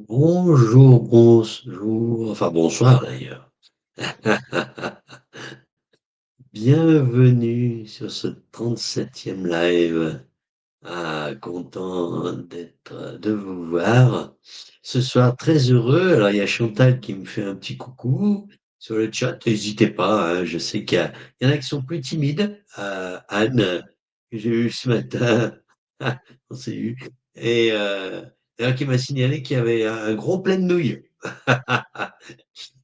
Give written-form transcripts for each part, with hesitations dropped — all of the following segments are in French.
Bonjour, bonjour, enfin bonsoir d'ailleurs. Bienvenue sur ce 37e live. Ah, content de vous voir. Ce soir, très heureux. Alors, il y a Chantal qui me fait un petit coucou sur le chat. N'hésitez pas, hein, je sais il y en a qui sont plus timides. Anne, que j'ai eu ce matin. On s'est eu. Et d'ailleurs, qui m'a signalé qu'il y avait un gros plein de nouilles.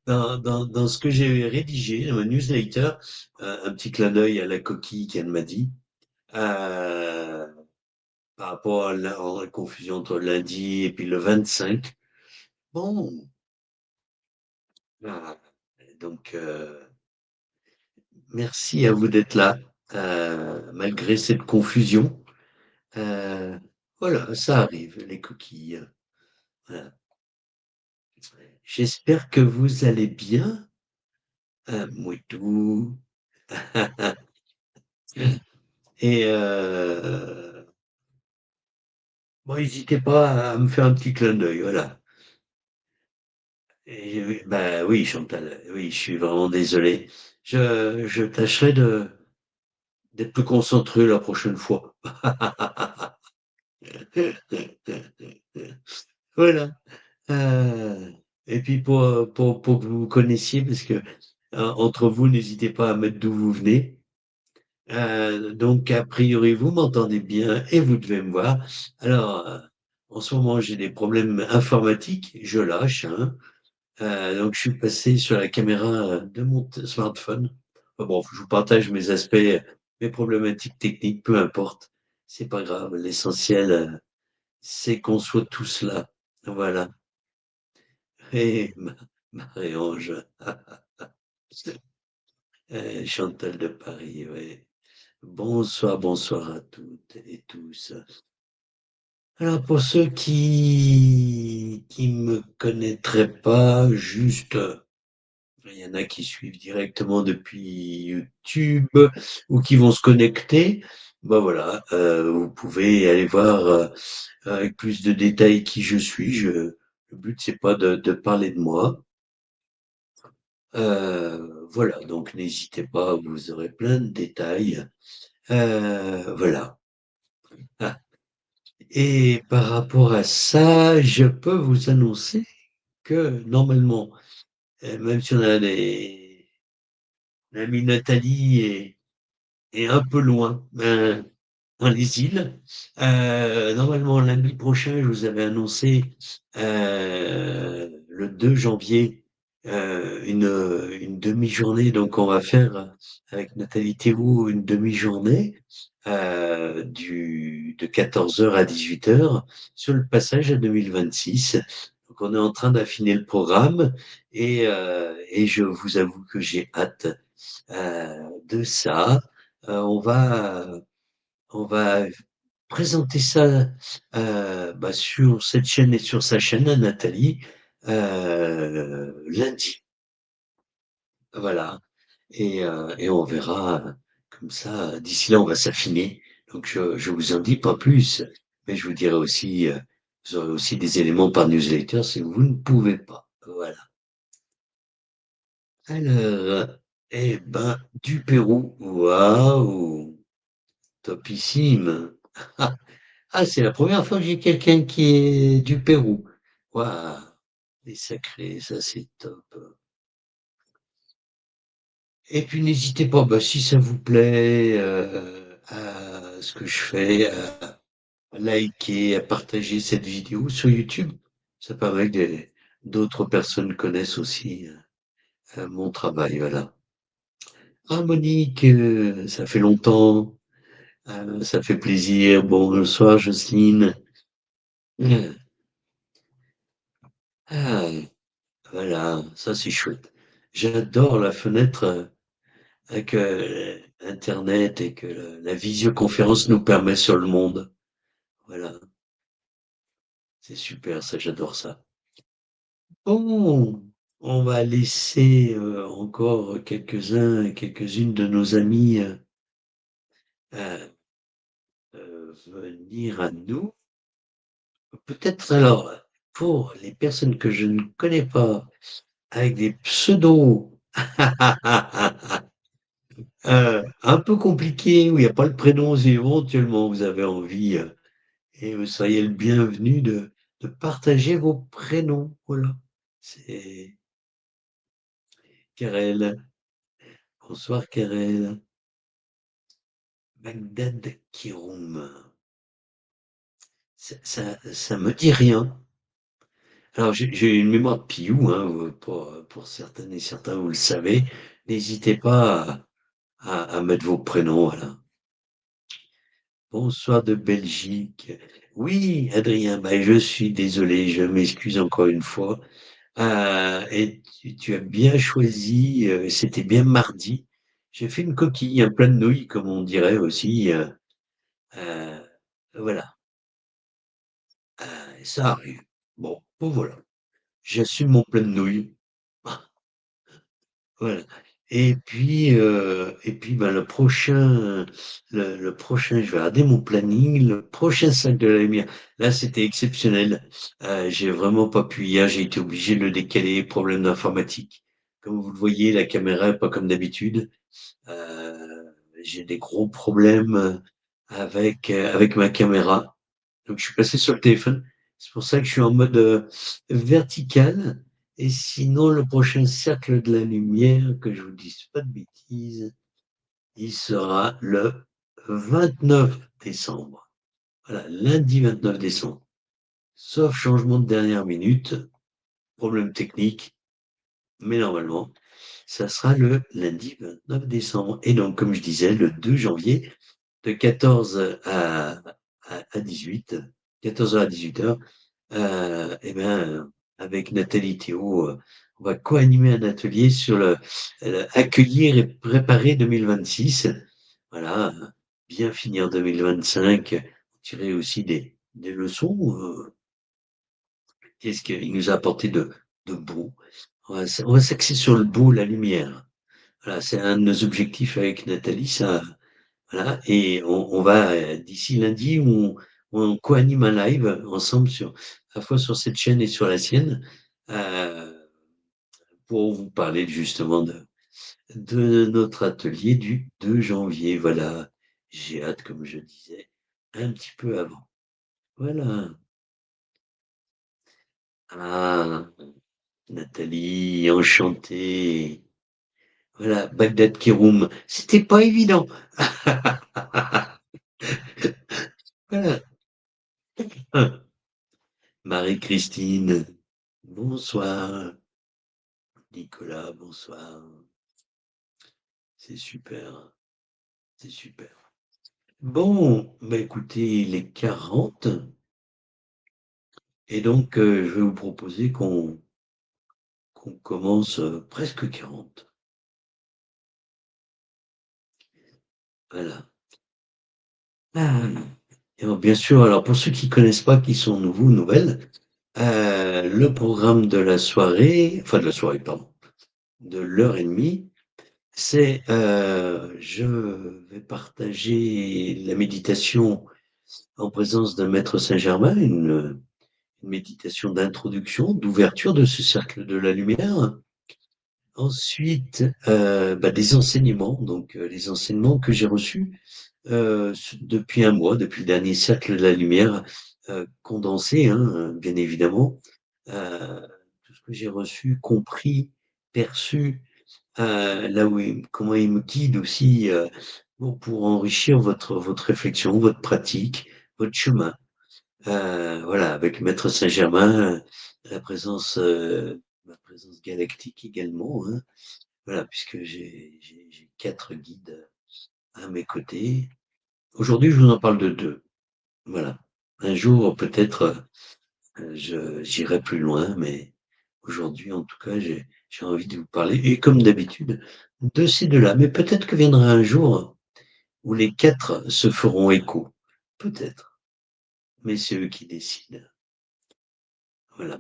Dans ce que j'ai rédigé, dans ma newsletter, un petit clin d'œil à la coquille qu'elle m'a dit, euh, par rapport à la confusion entre lundi et puis le 25. Bon, ah, donc merci à vous d'être là, malgré cette confusion. Euh, voilà, ça arrive, les coquilles. Voilà. J'espère que vous allez bien, Mouitou. Et bon, n'hésitez pas à me faire un petit clin d'œil, voilà. Et, bah oui, Chantal, oui, je suis vraiment désolé. Je tâcherai d'être plus concentré la prochaine fois. Voilà. Euh, et puis pour que vous vous connaissiez, parce que entre vous, n'hésitez pas à mettre d'où vous venez. Donc, a priori, vous m'entendez bien et vous devez me voir. Alors, en ce moment, j'ai des problèmes informatiques, je lâche, hein. Donc, je suis passé sur la caméra de mon smartphone. Bon, je vous partage mes aspects, mes problématiques techniques, peu importe. C'est pas grave. L'essentiel, c'est qu'on soit tous là. Voilà. Et Marie-Ange, Chantal de Paris, ouais. Bonsoir, bonsoir à toutes et tous. Alors, pour ceux qui me connaîtraient pas, juste, il y en a qui suivent directement depuis YouTube ou qui vont se connecter. Ben voilà, vous pouvez aller voir avec plus de détails qui je suis. Le but, c'est pas de parler de moi. Voilà, donc n'hésitez pas, vous aurez plein de détails. Voilà. Ah, et par rapport à ça, je peux vous annoncer que normalement, même si on a l'ami Nathalie est un peu loin, dans les îles. Normalement, lundi prochain, je vous avais annoncé le 2 janvier une demi-journée. Donc, on va faire avec Nathalie Théroux une demi-journée de 14 heures à 18 heures sur le passage à 2026. Donc, on est en train d'affiner le programme et je vous avoue que j'ai hâte de ça. On va présenter ça bah, sur cette chaîne et sur sa chaîne à Nathalie lundi. Voilà. Et on verra comme ça. D'ici là, on va s'affiner. Donc, je vous en dis pas plus. Mais je vous dirai aussi, vous aurez aussi des éléments par newsletter si vous ne pouvez pas. Voilà. Alors, eh ben, du Pérou. Waouh! Topissime. Ah, c'est la première fois que j'ai quelqu'un qui est du Pérou. Waouh, c'est sacré, ça c'est top. Et puis n'hésitez pas, bah, si ça vous plaît, à ce que je fais, à liker, à partager cette vidéo sur YouTube. Ça permet que d'autres personnes connaissent aussi mon travail, voilà. Ah Monique, ça fait longtemps, ça fait plaisir. Bonsoir Jocelyne. Ah, voilà, ça c'est chouette. J'adore la fenêtre que Internet et que la visioconférence nous permet sur le monde. Voilà, c'est super, ça j'adore ça. Bon, on va laisser encore quelques-uns et quelques-unes de nos amis euh, venir à nous. Peut-être alors, pour les personnes que je ne connais pas, avec des pseudos un peu compliqués, où il n'y a pas le prénom, si éventuellement vous avez envie, et vous soyez le bienvenu de partager vos prénoms. Voilà. C'est Karel. Bonsoir Karel. Bagdad Kiroum. Ça me dit rien. Alors j'ai une mémoire de Piou, hein, pour certaines et certains, vous le savez. N'hésitez pas à mettre vos prénoms, voilà. Bonsoir de Belgique. Oui, Adrien, bah, je suis désolé, je m'excuse encore une fois. Et tu as bien choisi, c'était bien mardi. J'ai fait une coquille, un plat de nouilles, comme on dirait aussi. Euh, voilà, ça arrive. Bon, voilà. J'assume mon plat de nouilles. Voilà. Et puis ben, le prochain, je vais regarder mon planning, le prochain sac de la lumière. Là, c'était exceptionnel. J'ai vraiment pas pu hier, j'ai été obligé de le décaler, problème d'informatique. Comme vous le voyez, la caméra est pas comme d'habitude. Euh, j'ai des gros problèmes avec ma caméra. Donc, je suis passé sur le téléphone. C'est pour ça que je suis en mode vertical. Et sinon, le prochain cercle de la lumière, que je vous dise pas de bêtises, il sera le 29 décembre. Voilà, lundi 29 décembre. Sauf changement de dernière minute, problème technique, mais normalement, ça sera le lundi 29 décembre. Et donc, comme je disais, le 2 janvier, de 14 à 18, 14h à 18h, eh bien, avec Nathalie Théo, on va co-animer un atelier sur accueillir et préparer 2026. Voilà, bien finir 2025, tirer aussi des leçons. Qu'est-ce qu'il nous a apporté de beau? On va s'axer sur le beau, la lumière. Voilà, c'est un de nos objectifs avec Nathalie, ça. Voilà, et on va, d'ici lundi, on co-anime un live ensemble à la fois sur cette chaîne et sur la sienne, euh, pour vous parler justement de notre atelier du 2 janvier. Voilà, j'ai hâte, comme je disais, un petit peu avant. Voilà. Ah, Nathalie, enchantée. Voilà, Bagdad Kiroum. C'était pas évident. Voilà. Marie-Christine, bonsoir. Nicolas, bonsoir. C'est super, c'est super. Bon, bah écoutez, il est 40 et donc je vais vous proposer qu'on commence presque 40. Voilà. Ah. Et alors, bien sûr, alors pour ceux qui connaissent pas, qui sont nouveaux, nouvelles, le programme de la soirée, enfin de la soirée, pardon, de l'heure et demie, c'est je vais partager la méditation en présence d'un maître Saint-Germain, une méditation d'introduction, d'ouverture de ce cercle de la lumière. Ensuite, bah, des enseignements, donc les enseignements que j'ai reçus depuis un mois, depuis le dernier cercle de la lumière, condensé, hein, bien évidemment. Euh, Tout ce que j'ai reçu, compris, perçu, là où comment il me guide aussi pour enrichir votre réflexion, votre pratique, votre chemin. Voilà, avec Maître Saint-Germain, ma présence galactique également, hein. Voilà, puisque j'ai 4 guides à mes côtés. Aujourd'hui, je vous en parle de 2. Voilà. Un jour, peut-être, j'irai plus loin, mais aujourd'hui, en tout cas, j'ai envie de vous parler, et comme d'habitude, de ces 2-là. Mais peut-être que viendra un jour où les 4 se feront écho. Peut-être. Mais c'est eux qui décident. Voilà.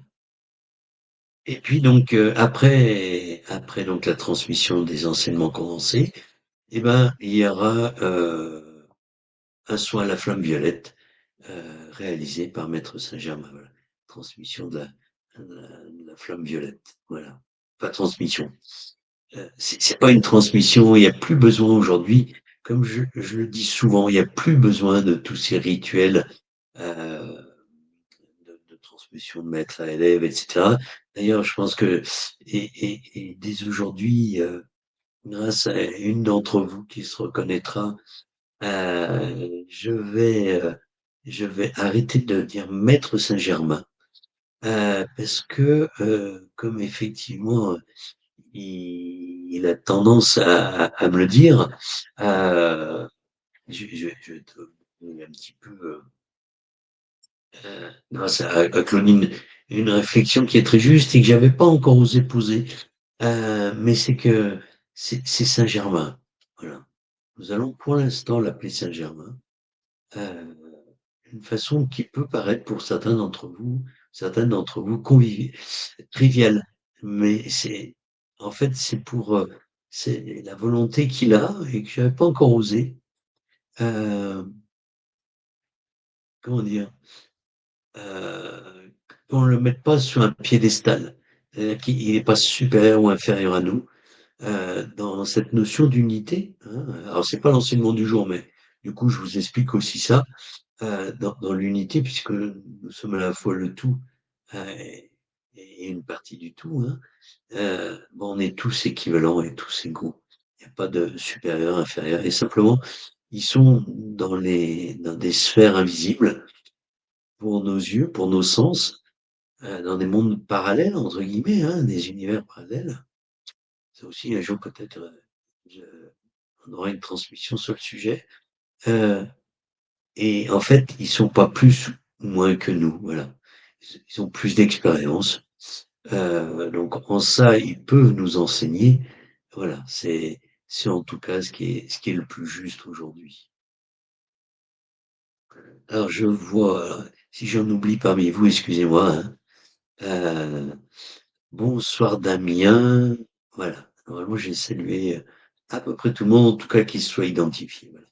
Et puis donc après donc la transmission des enseignements condensés, eh ben il y aura un soin à la flamme violette réalisé par Maître Saint-Germain. Voilà. transmission de la flamme violette. Voilà. Pas transmission. C'est pas une transmission. Il n'y a plus besoin aujourd'hui, comme je le dis souvent, il n'y a plus besoin de tous ces rituels euh, de transmission de maître à élève, etc. D'ailleurs, je pense que, et dès aujourd'hui, grâce à une d'entre vous qui se reconnaîtra, je vais arrêter de dire maître Saint-Germain, parce que, comme effectivement, il a tendance à me le dire, je vais te donner un petit peu, grâce à Claudine, une réflexion qui est très juste et que j'avais pas encore osé poser. Mais c'est que c'est Saint-Germain. Voilà. Nous allons pour l'instant l'appeler Saint-Germain. Euh, une façon qui peut paraître pour certains d'entre vous triviale. Mais en fait, c'est la volonté qu'il a et que je n'avais pas encore osé. Euh, comment dire? euh, qu'on ne le mette pas sur un piédestal. C'est-à-dire qu'il n'est pas supérieur ou inférieur à nous. Dans cette notion d'unité, hein. Alors, c'est pas l'enseignement du jour, mais du coup, je vous explique aussi ça, dans l'unité, puisque nous sommes à la fois le tout et une partie du tout, hein. Bon, on est tous équivalents et tous égaux. Il n'y a pas de supérieur, inférieur, et simplement, ils sont dans des sphères invisibles pour nos yeux, pour nos sens, dans des mondes parallèles, entre guillemets, hein, des univers parallèles. C'est aussi un jour peut-être, je- on aura une transmission sur le sujet. Euh, et en fait, ils sont pas plus ou moins que nous, voilà. Ils ont plus d'expérience. Donc en ça, ils peuvent nous enseigner. Voilà, c'est en tout cas ce qui est le plus juste aujourd'hui. Alors je vois, si j'en oublie parmi vous, excusez-moi, hein. Euh, Bonsoir Damien. Voilà. Normalement, j'ai salué à peu près tout le monde, en tout cas qui se soit identifié. Voilà.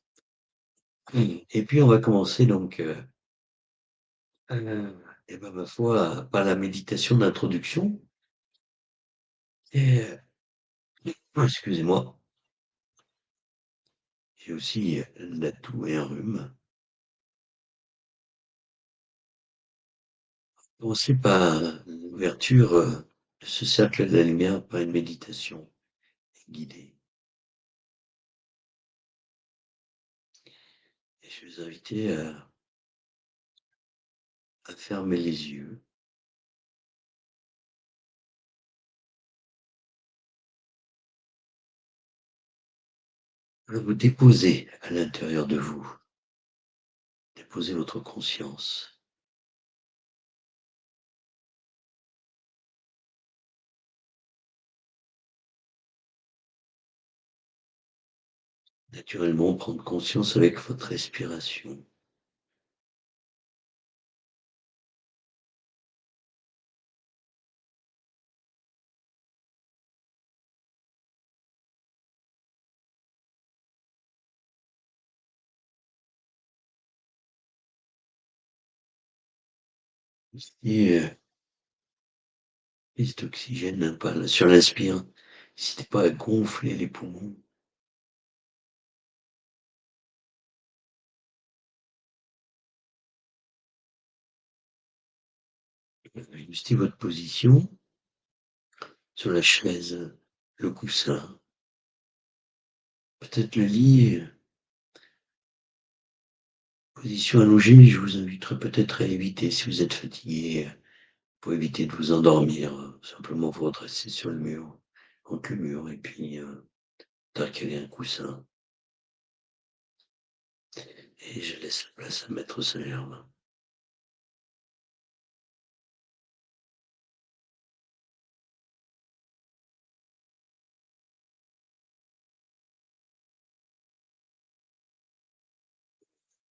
Et puis, on va commencer donc, euh, et ben, ma foi, par la méditation d'introduction. Et, excusez-moi, j'ai aussi la toux et un rhume. Commencer par l'ouverture de ce cercle de la lumière par une méditation guidée. Et je vais vous inviter à fermer les yeux, à vous déposer à l'intérieur de vous, déposer votre conscience. Naturellement, prendre conscience avec votre respiration. Et prise d'oxygène sur l'inspire. N'hésitez pas à gonfler les poumons. Ajustez votre position sur la chaise, le coussin, peut-être le lit. Position allongée, je vous inviterai peut-être à éviter, si vous êtes fatigué, pour éviter de vous endormir, simplement vous redresser sur le mur, contre le mur, et puis tarcaler un coussin. Et je laisse la place à Maître Saint-Germain.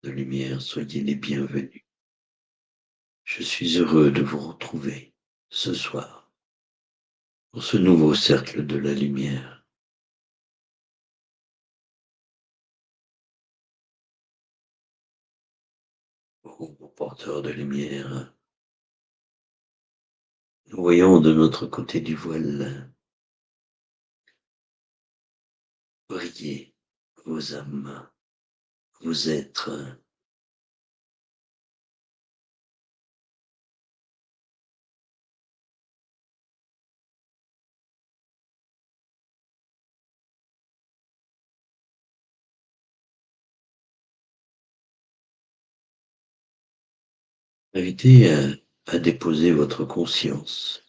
De lumière, soyez les bienvenus. Je suis heureux de vous retrouver ce soir pour ce nouveau cercle de la lumière. Ô porteur de lumière, Voyons de notre côté du voile briller vos âmes, vos êtres. Invitez à déposer votre conscience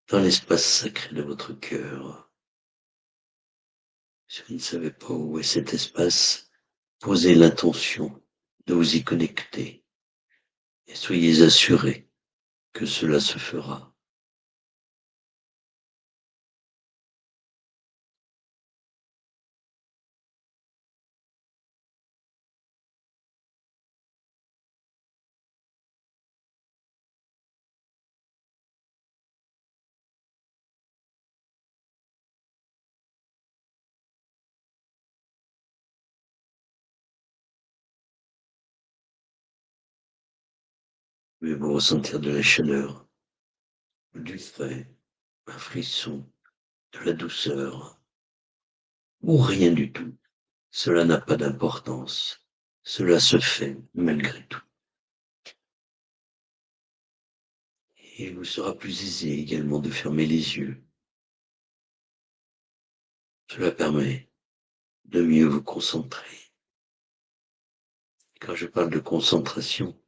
dans l'espace sacré de votre cœur. Si vous ne savez pas où est cet espace, posez l'intention de vous y connecter et soyez assurés que cela se fera. Mais vous ressentir de la chaleur, du frais, un frisson, de la douceur, ou rien du tout. Cela n'a pas d'importance. Cela se fait malgré tout. Et il vous sera plus aisé également de fermer les yeux. Cela permet de mieux vous concentrer. Quand je parle de concentration,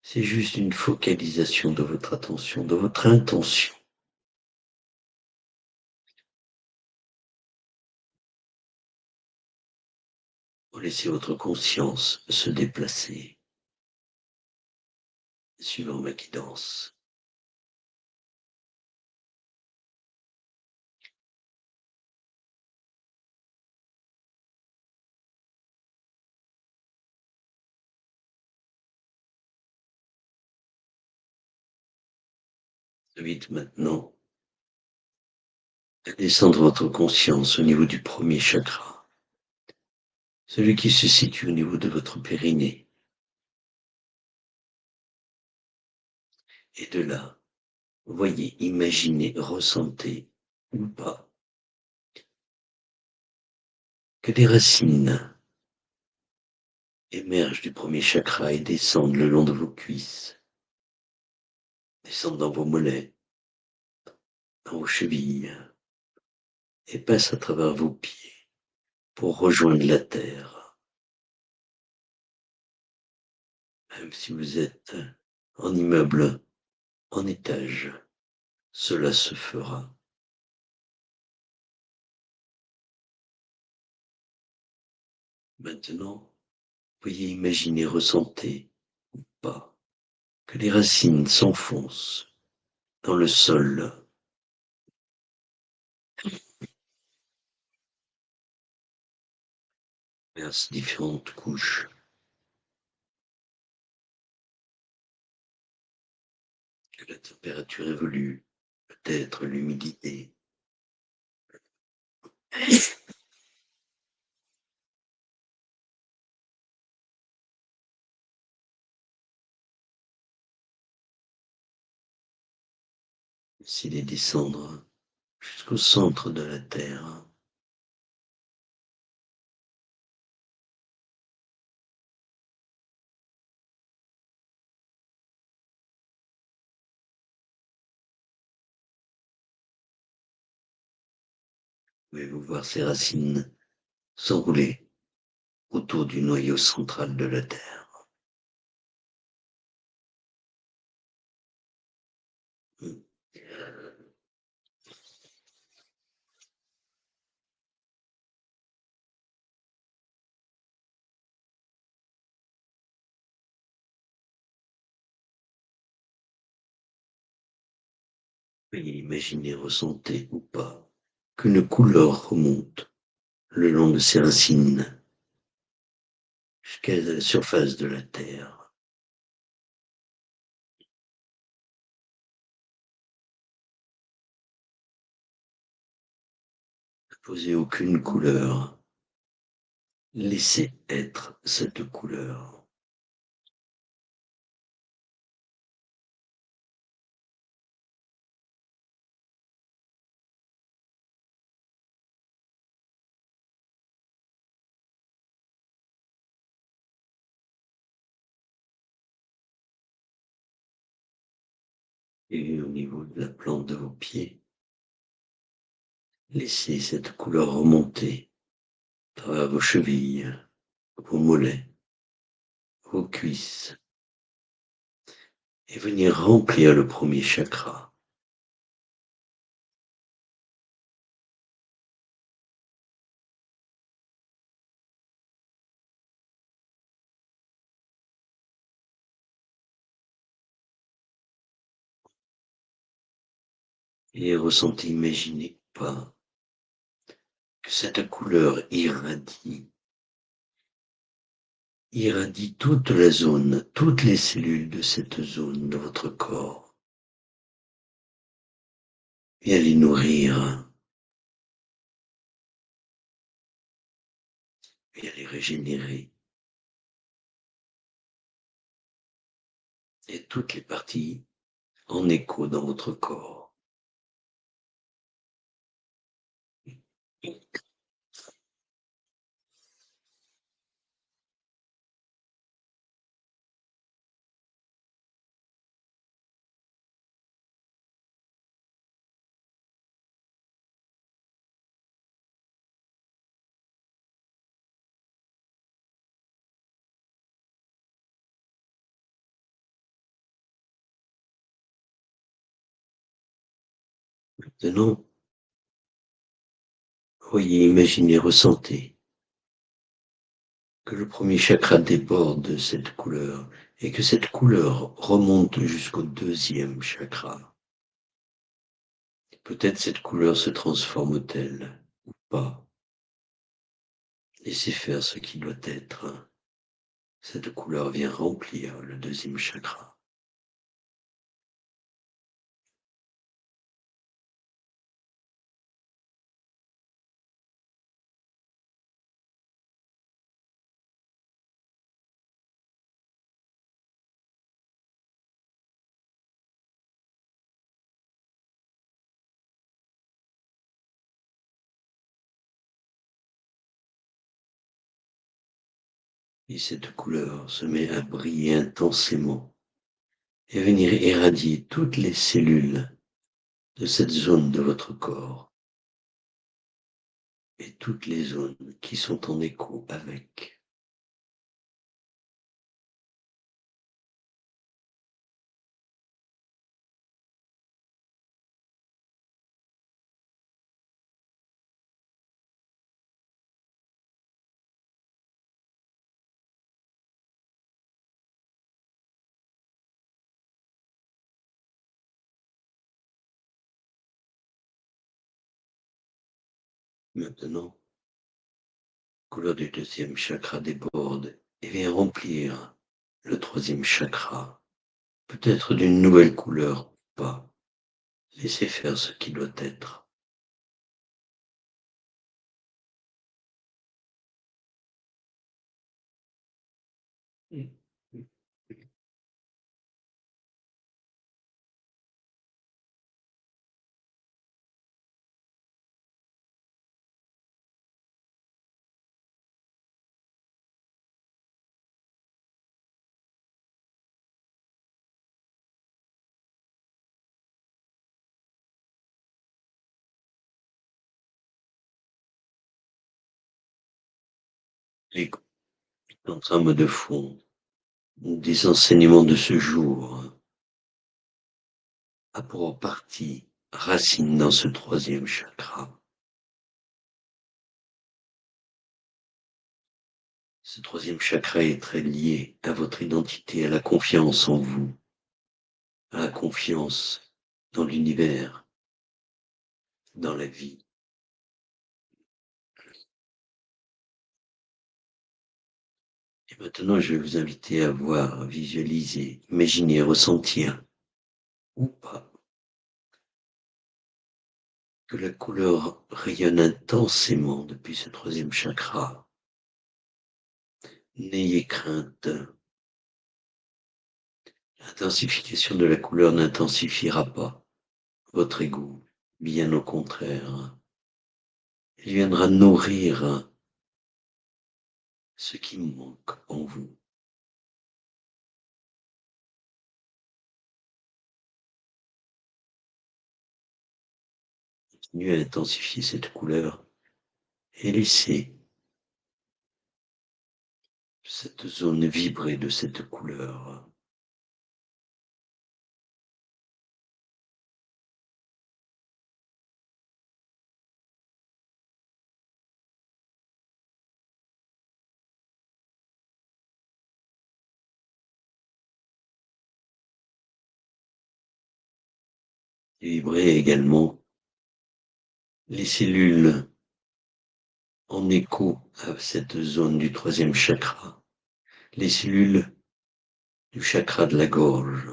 c'est juste une focalisation de votre attention, de votre intention. Vous laissez votre conscience se déplacer, suivant ma guidance. J'invite maintenant à descendre votre conscience au niveau du premier chakra, celui qui se situe au niveau de votre périnée. Et de là, voyez, imaginez, ressentez ou pas que des racines émergent du premier chakra et descendent le long de vos cuisses, descendent dans vos mollets, dans vos chevilles et passent à travers vos pieds pour rejoindre la terre. Même si vous êtes en immeuble, en étage, cela se fera. Maintenant, voyez, imaginez, ressentez ou pas que les racines s'enfoncent dans le sol, vers différentes couches, que la température évolue, peut-être l'humidité. Laissez-les descendre jusqu'au centre de la terre. Pouvez-vous voir ces racines s'enrouler autour du noyau central de la terre? Veuillez imaginer, ressentez ou pas qu'une couleur remonte le long de ces racines jusqu'à la surface de la terre. Ne posez aucune couleur. Laissez être cette couleur. et au niveau de la plante de vos pieds. Laissez cette couleur remonter à travers vos chevilles, vos mollets, vos cuisses et venir remplir le premier chakra. Et ressentez, imaginez pas que cette couleur irradie toute la zone, toutes les cellules de cette zone de votre corps. Viens les nourrir, viens les régénérer. Et toutes les parties en écho dans votre corps. Maintenant, voyez, imaginez, ressentez que le premier chakra déborde de cette couleur et que cette couleur remonte jusqu'au deuxième chakra. Peut-être cette couleur se transforme-t-elle ou pas. Laissez faire ce qui doit être. Cette couleur vient remplir le deuxième chakra. Et cette couleur se met à briller intensément et à venir irradier toutes les cellules de cette zone de votre corps et toutes les zones qui sont en écho avec. Maintenant, la couleur du deuxième chakra déborde et vient remplir le troisième chakra, peut-être d'une nouvelle couleur ou pas. Laissez faire ce qui doit être. Les en trame de fond des enseignements de ce jour a pour partie racine dans ce troisième chakra. Ce troisième chakra est très lié à votre identité, à la confiance en vous, à la confiance dans l'univers, dans la vie. Et maintenant, je vais vous inviter à voir, visualiser, imaginer, ressentir, ou pas, que la couleur rayonne intensément depuis ce troisième chakra. N'ayez crainte. L'intensification de la couleur n'intensifiera pas votre ego, bien au contraire. Il viendra nourrir ce qui manque en vous. continuez à intensifier cette couleur et laissez cette zone vibrer de cette couleur. Et vibrer également les cellules en écho à cette zone du troisième chakra, les cellules du chakra de la gorge.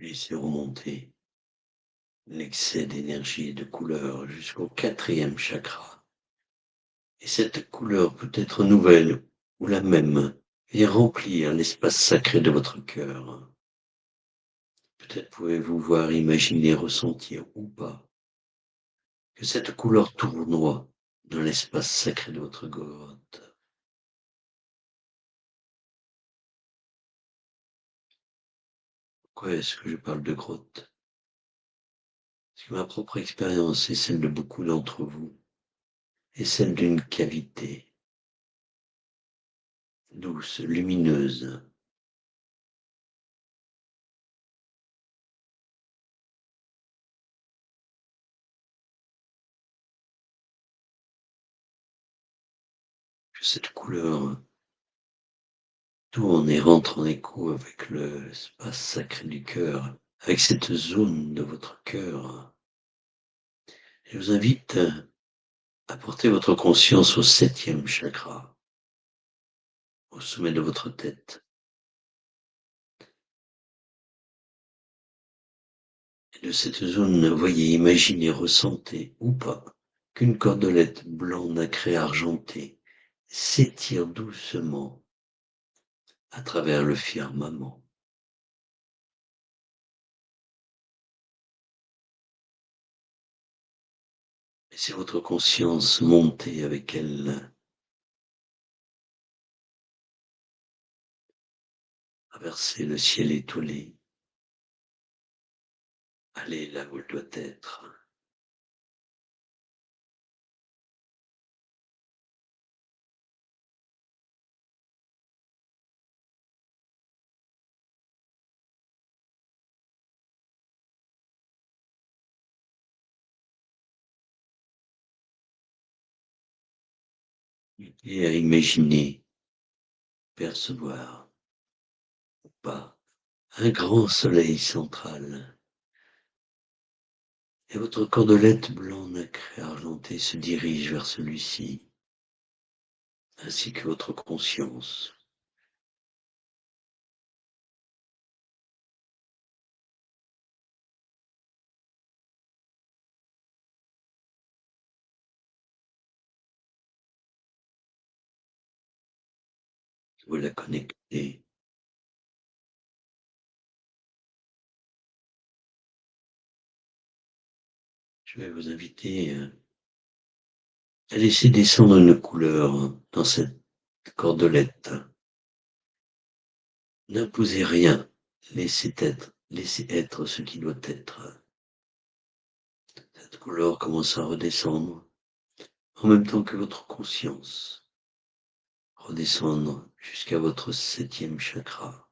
Laissez remonter l'excès d'énergie et de couleur jusqu'au quatrième chakra. Et cette couleur peut être nouvelle ou la même et remplir l'espace sacré de votre cœur. Peut-être pouvez-vous voir, imaginer, ressentir ou pas que cette couleur tournoie dans l'espace sacré de votre grotte. Pourquoi est-ce que je parle de grotte? Parce que ma propre expérience et celle de beaucoup d'entre vous est celle d'une cavité douce, lumineuse, que cette couleur tourne et rentre en écho avec l'espace sacré du cœur, avec cette zone de votre cœur. Je vous invite à porter votre conscience au septième chakra, au sommet de votre tête. Et de cette zone, voyez, imaginez, ressentez, ou pas, qu'une cordelette blanc nacré argenté s'étire doucement à travers le firmament. Laissez votre conscience monter avec elle, traverser le ciel étoilé, aller là où elle doit être. Et à imaginer, percevoir, ou pas, un grand soleil central. Et votre cordelette blanc nacré argenté se dirige vers celui-ci, ainsi que votre conscience. Vous la connectez. Je vais vous inviter à laisser descendre une couleur dans cette cordelette. N'imposez rien, laissez être ce qui doit être. Cette couleur commence à redescendre en même temps que votre conscience. Redescendre jusqu'à votre septième chakra.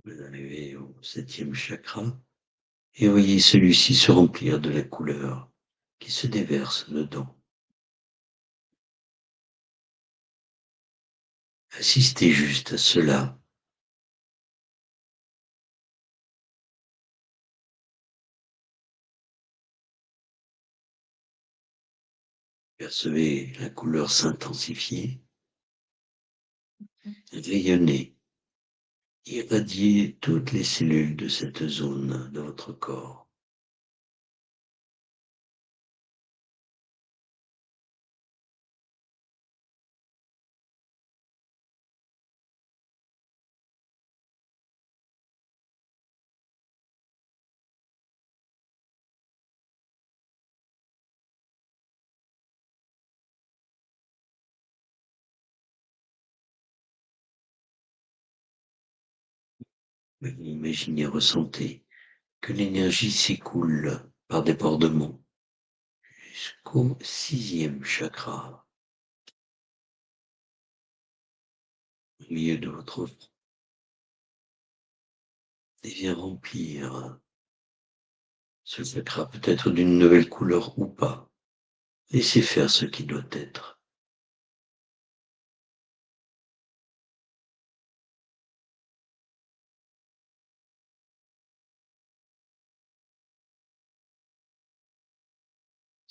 Vous arrivez au septième chakra et voyez celui-ci se remplir de la couleur qui se déverse dedans. Assistez juste à cela. Percevez la couleur s'intensifier, rayonner, irradier toutes les cellules de cette zone de votre corps. Imaginez, ressentez que l'énergie s'écoule par débordement jusqu'au sixième chakra, au milieu de votre front, et vient remplir ce chakra peut-être d'une nouvelle couleur ou pas. Laissez faire ce qui doit être.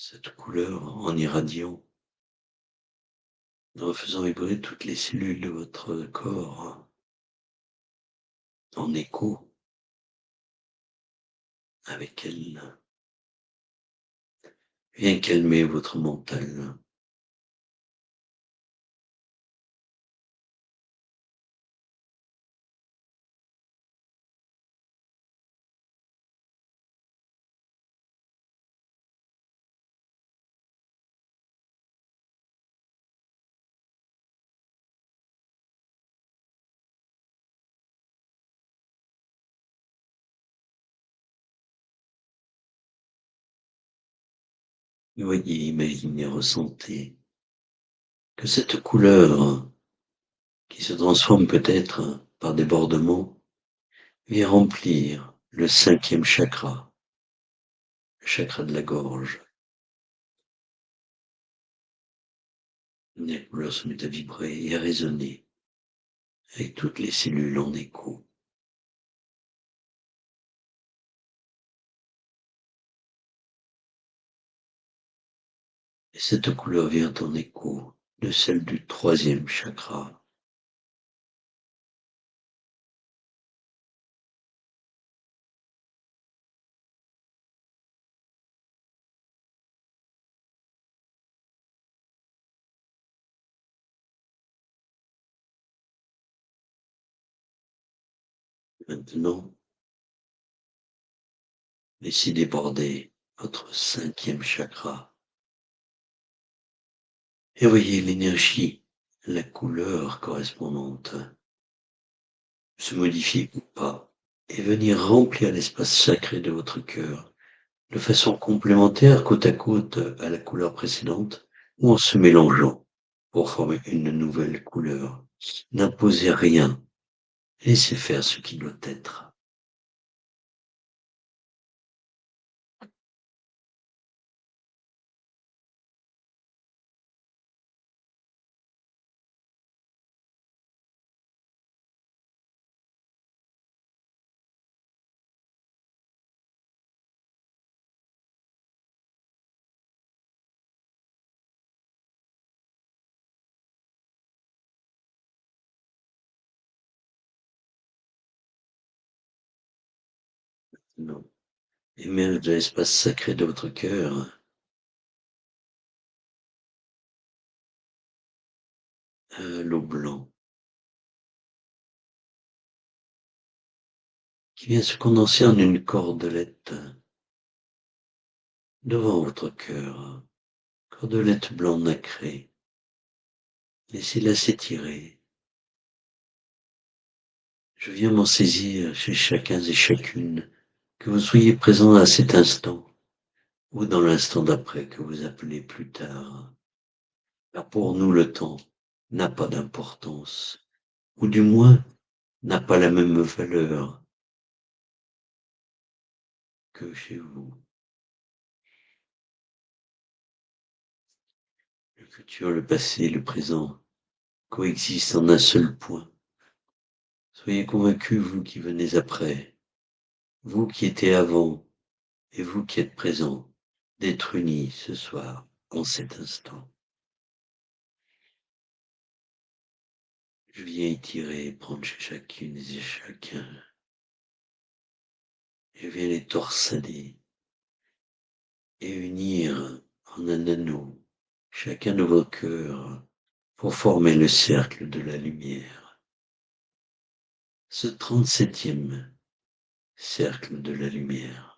Cette couleur en irradiant, en faisant vibrer toutes les cellules de votre corps en écho avec elle, vient calmer votre mental. Voyez, imaginez, ressentez que cette couleur qui se transforme peut-être par débordement vient remplir le cinquième chakra, le chakra de la gorge. La couleur se met à vibrer et à résonner avec toutes les cellules en écho. Et cette couleur vient en écho de celle du troisième chakra. Maintenant, laissez déborder votre cinquième chakra et voyez l'énergie, la couleur correspondante se modifier ou pas et venir remplir l'espace sacré de votre cœur de façon complémentaire, côte à côte à la couleur précédente ou en se mélangeant pour former une nouvelle couleur. N'imposez rien, laissez faire ce qui doit être. Non. Émerge de l'espace sacré de votre cœur un lot blanc qui vient se condenser en une cordelette devant votre cœur. Cordelette blanc nacrée. Laissez-la s'étirer. Je viens m'en saisir chez chacun et chacune, que vous soyez présent à cet instant ou dans l'instant d'après que vous appelez plus tard. Car pour nous le temps n'a pas d'importance, ou du moins n'a pas la même valeur que chez vous. Le futur, le passé, le présent coexistent en un seul point. Soyez convaincus, vous qui venez après, vous qui étiez avant et vous qui êtes présent, d'être unis ce soir, en cet instant. Je viens étirer, prendre chez chacune et chacun. Je viens les torsader et unir en un anneau chacun de vos cœurs pour former le cercle de la lumière. Ce 37e cercle de la lumière.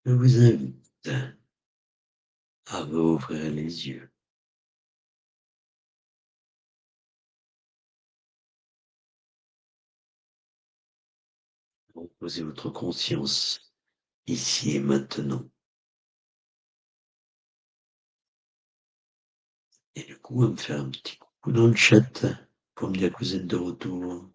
Je vous invite à rouvrir les yeux. Reposez votre conscience ici et maintenant. Et du coup, à me faire un petit coucou dans le chat pour me dire que vous êtes de retour.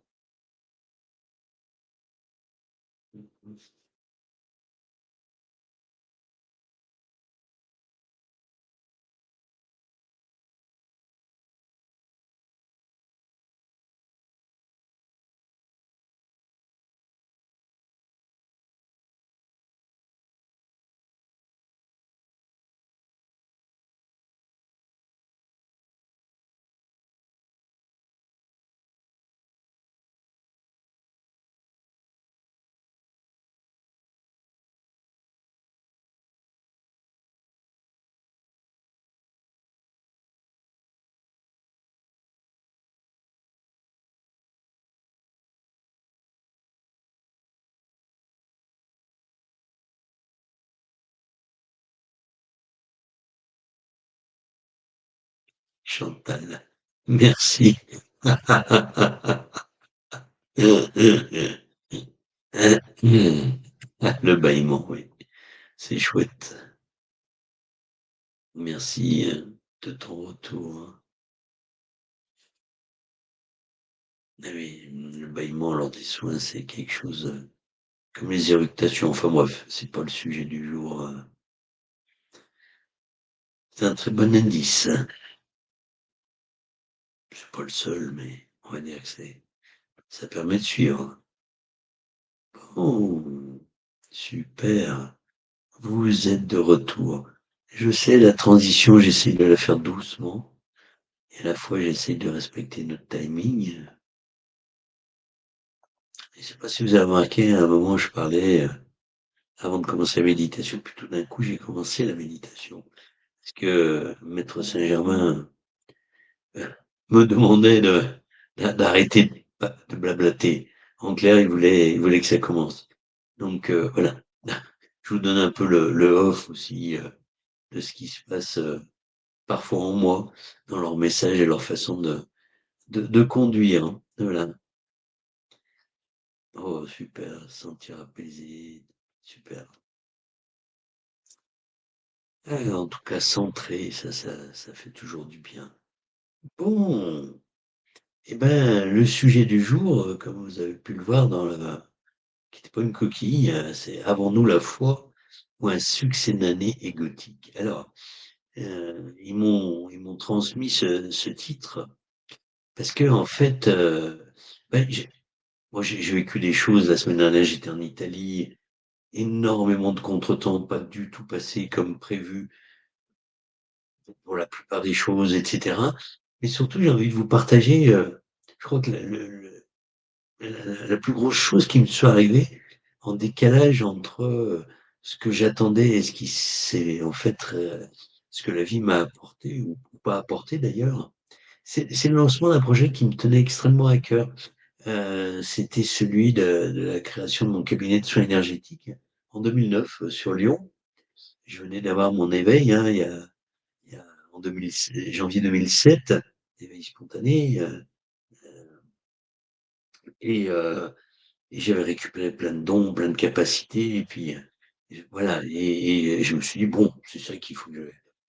Chantal, merci. Le bâillement, oui, c'est chouette. Merci de ton retour. Ah oui, le bâillement lors des soins, c'est quelque chose comme les éructations. Enfin bref, c'est pas le sujet du jour. C'est un très bon indice. C'est pas le seul, mais on va dire que ça permet de suivre. Oh, super. Vous êtes de retour. Je sais, la transition, j'essaie de la faire doucement. Et à la fois, j'essaie de respecter notre timing. Je ne sais pas si vous avez remarqué, à un moment, je parlais, avant de commencer la méditation, puis tout d'un coup, j'ai commencé la méditation. Parce que Maître Saint-Germain me demandait d'arrêter de blablater. En clair, il voulait que ça commence. Donc voilà. Je vous donne un peu le off aussi de ce qui se passe parfois en moi, dans leur message et leur façon de conduire. Hein. Voilà. Oh, super, sentir apaisé, super. En tout cas, centré, ça fait toujours du bien. Bon, eh ben, le sujet du jour, comme vous avez pu le voir qui n'était pas une coquille, c'est avons-nous la foi ou un succès d'année égotique? Alors, ils m'ont transmis ce titre parce que en fait, ben, moi j'ai vécu des choses la semaine dernière, j'étais en Italie, énormément de contretemps, pas du tout passé comme prévu pour la plupart des choses, etc. Et surtout, j'ai envie de vous partager, je crois que la plus grosse chose qui me soit arrivée, en décalage entre ce que j'attendais et ce qui s'est en fait, ce que la vie m'a apporté ou pas apporté d'ailleurs, c'est le lancement d'un projet qui me tenait extrêmement à cœur. C'était celui de la création de mon cabinet de soins énergétiques en 2009 sur Lyon. Je venais d'avoir mon éveil, hein, il y a en 2000, janvier 2007, éveil spontané, et, euh, et j'avais récupéré plein de dons, plein de capacités, et puis voilà, et je me suis dit, bon, c'est ça qu'il faut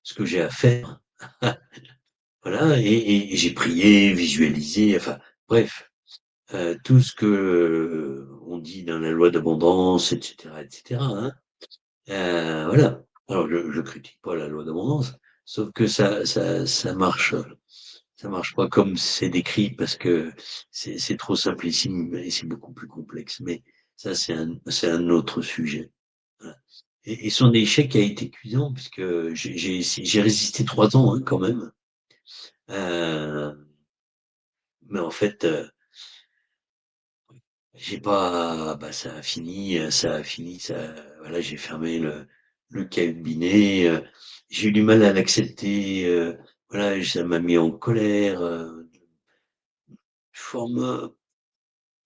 ce que j'ai à faire, voilà, et j'ai prié, visualisé, enfin, bref, tout ce que on dit dans la loi d'abondance, etc., hein, voilà. Alors, je critique pas la loi d'abondance, sauf que ça marche pas comme c'est décrit parce que c'est trop simplissime et c'est beaucoup plus complexe. Mais ça, c'est un autre sujet. Voilà. Et son échec a été cuisant puisque j'ai résisté 3 ans, hein, quand même. Euh, mais en fait, j'ai pas, bah, ça a fini, voilà, j'ai fermé le cabinet. J'ai eu du mal à l'accepter. Voilà, ça m'a mis en colère. Forme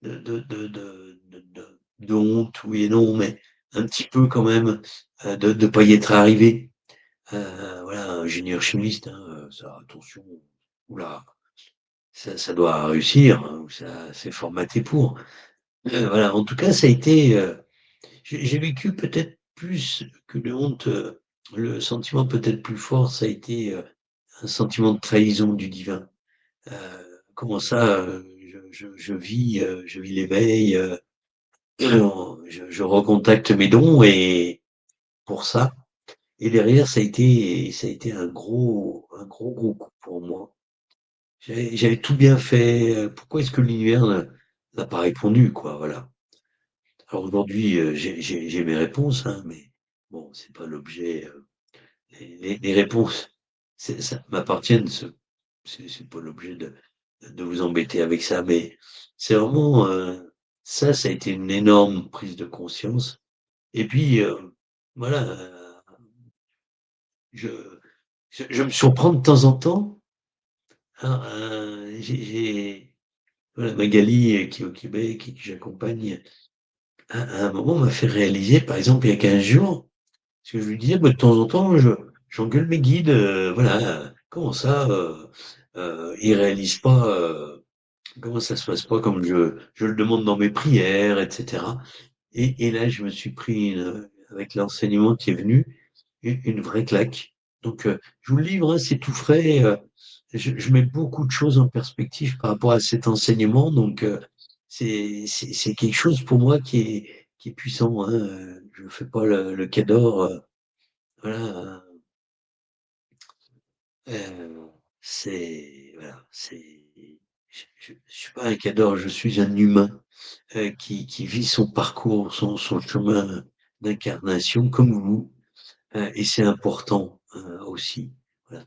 de honte, oui et non, mais un petit peu quand même, de ne pas y être arrivé. Voilà, ingénieur chimiste, hein, ça, attention, oula, ça doit réussir, hein, ça c'est formaté pour. Voilà, en tout cas, ça a été, j'ai vécu peut-être plus que de honte, le sentiment peut-être plus fort, ça a été un sentiment de trahison du divin. Comment ça, je vis l'éveil, je recontacte mes dons et pour ça. Et derrière, ça a été un gros coup pour moi. J'avais tout bien fait. Pourquoi est-ce que l'univers n'a pas répondu, quoi, voilà. Alors aujourd'hui, j'ai mes réponses, hein, mais bon, c'est pas l'objet. Les réponses, ça m'appartiennent. C'est pas l'objet de vous embêter avec ça, mais c'est vraiment ça a été une énorme prise de conscience. Et puis, voilà, je, je me surprends de temps en temps, hein, voilà, Magali, qui est au Québec et que j'accompagne, à un moment m'a fait réaliser, par exemple, il y a 15 jours, parce que je lui disais, bah, de temps en temps, j'engueule mes guides, voilà, comment ça, ils réalisent pas, comment ça se passe pas comme je le demande dans mes prières, etc. Et là, je me suis pris, avec l'enseignement qui est venu, une vraie claque. Donc, je vous le livre, hein, c'est tout frais. Je mets beaucoup de choses en perspective par rapport à cet enseignement. Donc, c'est quelque chose pour moi qui est puissant, hein. Je ne fais pas le cador. Voilà. Euh, voilà, je suis pas un cador, je suis un humain qui vit son parcours, son chemin d'incarnation comme vous. Et c'est important aussi. Voilà.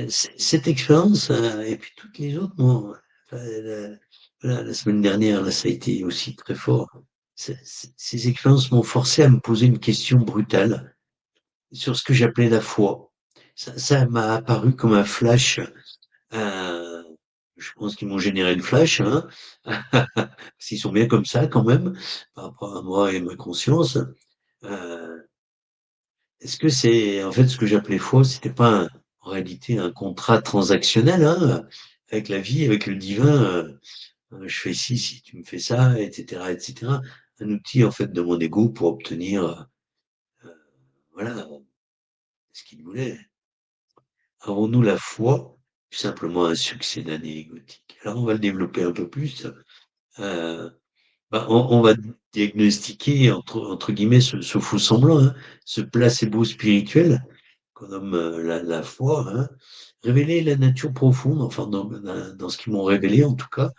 Cette expérience, et puis toutes les autres, bon, enfin, voilà, la semaine dernière, là, ça a été aussi très fort. Ces expériences m'ont forcé à me poser une question brutale sur ce que j'appelais la foi. Ça m'a apparu comme un flash. euh, je pense qu'ils m'ont généré le flash, hein. S'ils sont bien comme ça quand même, par rapport à moi et ma conscience. Euh, Est-ce que c'est en fait ce que j'appelais foi, c'était pas en réalité un contrat transactionnel, hein, avec la vie, avec le divin, je fais ci si tu me fais ça, etc., etc. Un outil en fait de mon ego pour obtenir, voilà, ce qu'il voulait. Avons-nous la foi, ou simplement un succès d'année égotique? Alors on va le développer un peu plus. Euh, Bah, on va diagnostiquer entre guillemets ce faux semblant, hein, ce placebo spirituel qu'on nomme la foi, hein, révéler la nature profonde, enfin dans ce qu'ils m'ont révélé en tout cas,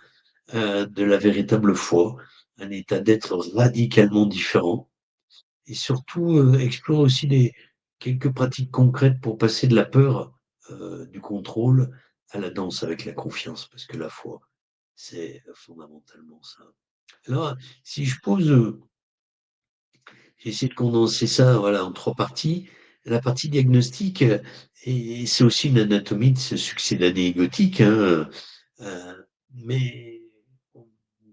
de la véritable foi, un état d'être radicalement différent, et surtout explorer aussi quelques pratiques concrètes pour passer de la peur du contrôle à la danse avec la confiance, parce que la foi, c'est fondamentalement ça. Alors, si je pose, j'ai essayé de condenser ça, voilà, en 3 parties. La partie diagnostic, et c'est aussi une anatomie de ce succédané égotique, hein, mais on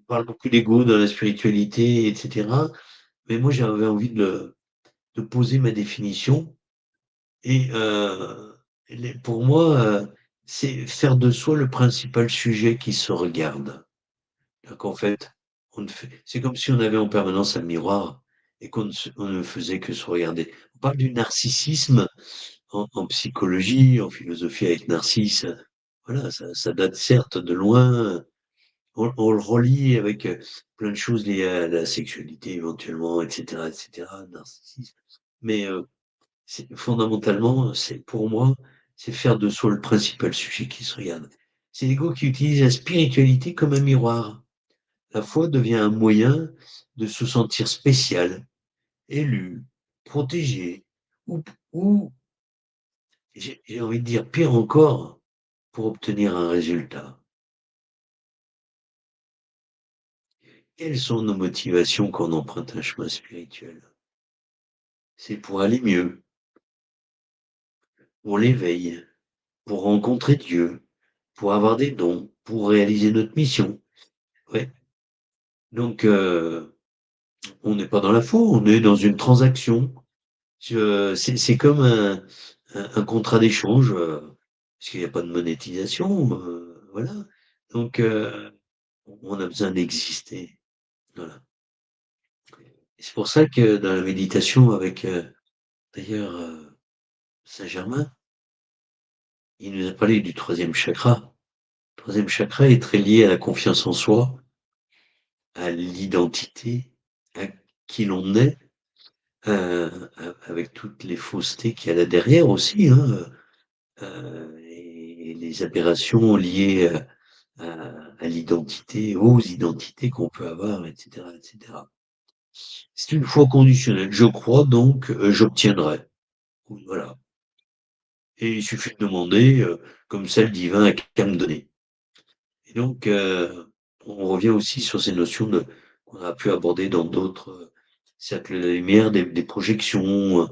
parle beaucoup d'ego dans la spiritualité, et cetera. Mais moi, j'avais envie de poser ma définition et pour moi, c'est faire de soi le principal sujet qui se regarde. C'est-à-dire qu'en fait, c'est comme si on avait en permanence un miroir et on ne faisait que se regarder. On parle du narcissisme en psychologie, en philosophie avec Narcisse. Voilà, ça date certes de loin. On le relie avec plein de choses liées à la sexualité éventuellement, etc., narcissisme. Mais fondamentalement, c'est pour moi, c'est faire de soi le principal sujet qui se regarde. C'est l'ego qui utilise la spiritualité comme un miroir. La foi devient un moyen de se sentir spécial, élu, protégé, ou j'ai envie de dire pire encore, pour obtenir un résultat. Quelles sont nos motivations quand on emprunte un chemin spirituel? C'est pour aller mieux, pour l'éveil, pour rencontrer Dieu, pour avoir des dons, pour réaliser notre mission. Ouais. Donc, on n'est pas dans la faux, on est dans une transaction. C'est comme un contrat d'échange, parce qu'il n'y a pas de monétisation, voilà. Donc, on a besoin d'exister. Voilà. Et c'est pour ça que dans la méditation avec, d'ailleurs, Saint-Germain, il nous a parlé du troisième chakra. Le troisième chakra est très lié à la confiance en soi, à l'identité, à qui l'on est, avec toutes les faussetés qu'il y a là derrière aussi, hein, et les aberrations liées à l'identité, aux identités qu'on peut avoir, etc., etc. C'est une foi conditionnelle. Je crois donc, j'obtiendrai. Voilà. Et il suffit de demander, comme ça le divin a qu'à me donner. Et donc, on revient aussi sur ces notions qu'on a pu aborder dans d'autres cercles de la lumière, des projections,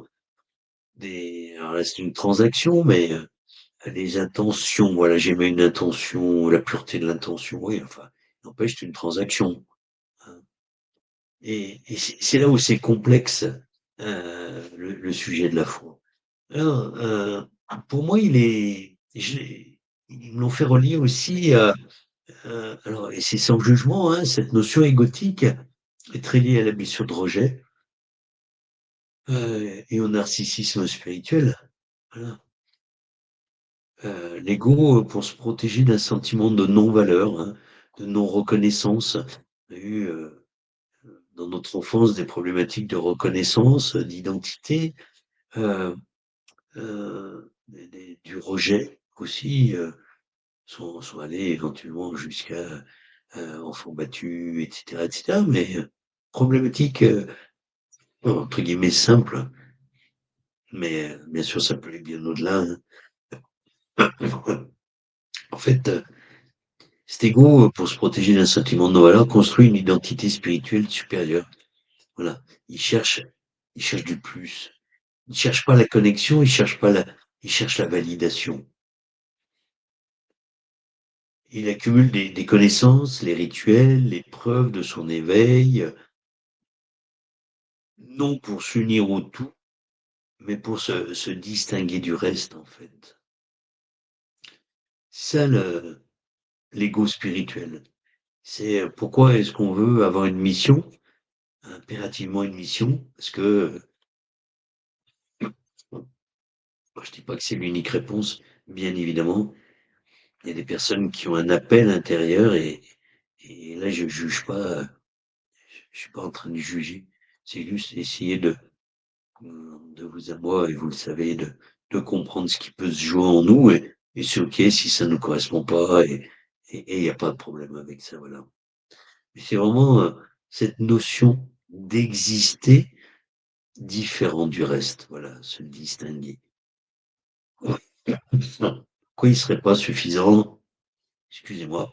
alors là, c'est une transaction, mais les intentions, voilà, j'émets une intention, la pureté de l'intention, oui, enfin, n'empêche, c'est une transaction, hein. Et c'est là où c'est complexe, le sujet de la foi. Alors, pour moi, ils me l'ont fait relier aussi alors, et c'est sans jugement, hein, cette notion égotique est très liée à la blessure de rejet, et au narcissisme spirituel. Voilà. L'ego, pour se protéger d'un sentiment de non-valeur, hein, de non-reconnaissance. On a eu, dans notre enfance des problématiques de reconnaissance, d'identité, heu du rejet aussi, sont allés éventuellement jusqu'à, enfants battus et cetera. Mais, problématique, entre guillemets «simple», mais, bien sûr ça peut aller bien au-delà, hein. En fait, cet ego, pour se protéger d'un sentiment de non-valeur, construit une identité spirituelle supérieure. Voilà. Il cherche il cherche du plus. Il cherche pas la connexion, il cherche la validation. Il accumule des connaissances, les rituels, les preuves de son éveil, non pour s'unir au tout, mais pour se distinguer du reste, en fait. C'est ça l'ego spirituel. C'est pourquoi est-ce qu'on veut avoir une mission, impérativement une mission, parce que moi, je dis pas que c'est l'unique réponse, bien évidemment. Il y a des personnes qui ont un appel intérieur et là, je juge pas, je suis pas en train de juger. C'est juste essayer de vous à moi, et vous le savez, de comprendre ce qui peut se jouer en nous et c'est OK si ça ne nous correspond pas et il y a pas de problème avec ça, voilà. Mais c'est vraiment, cette notion d'exister différent du reste, voilà, se distinguer. pourquoi il serait pas suffisant, excusez-moi,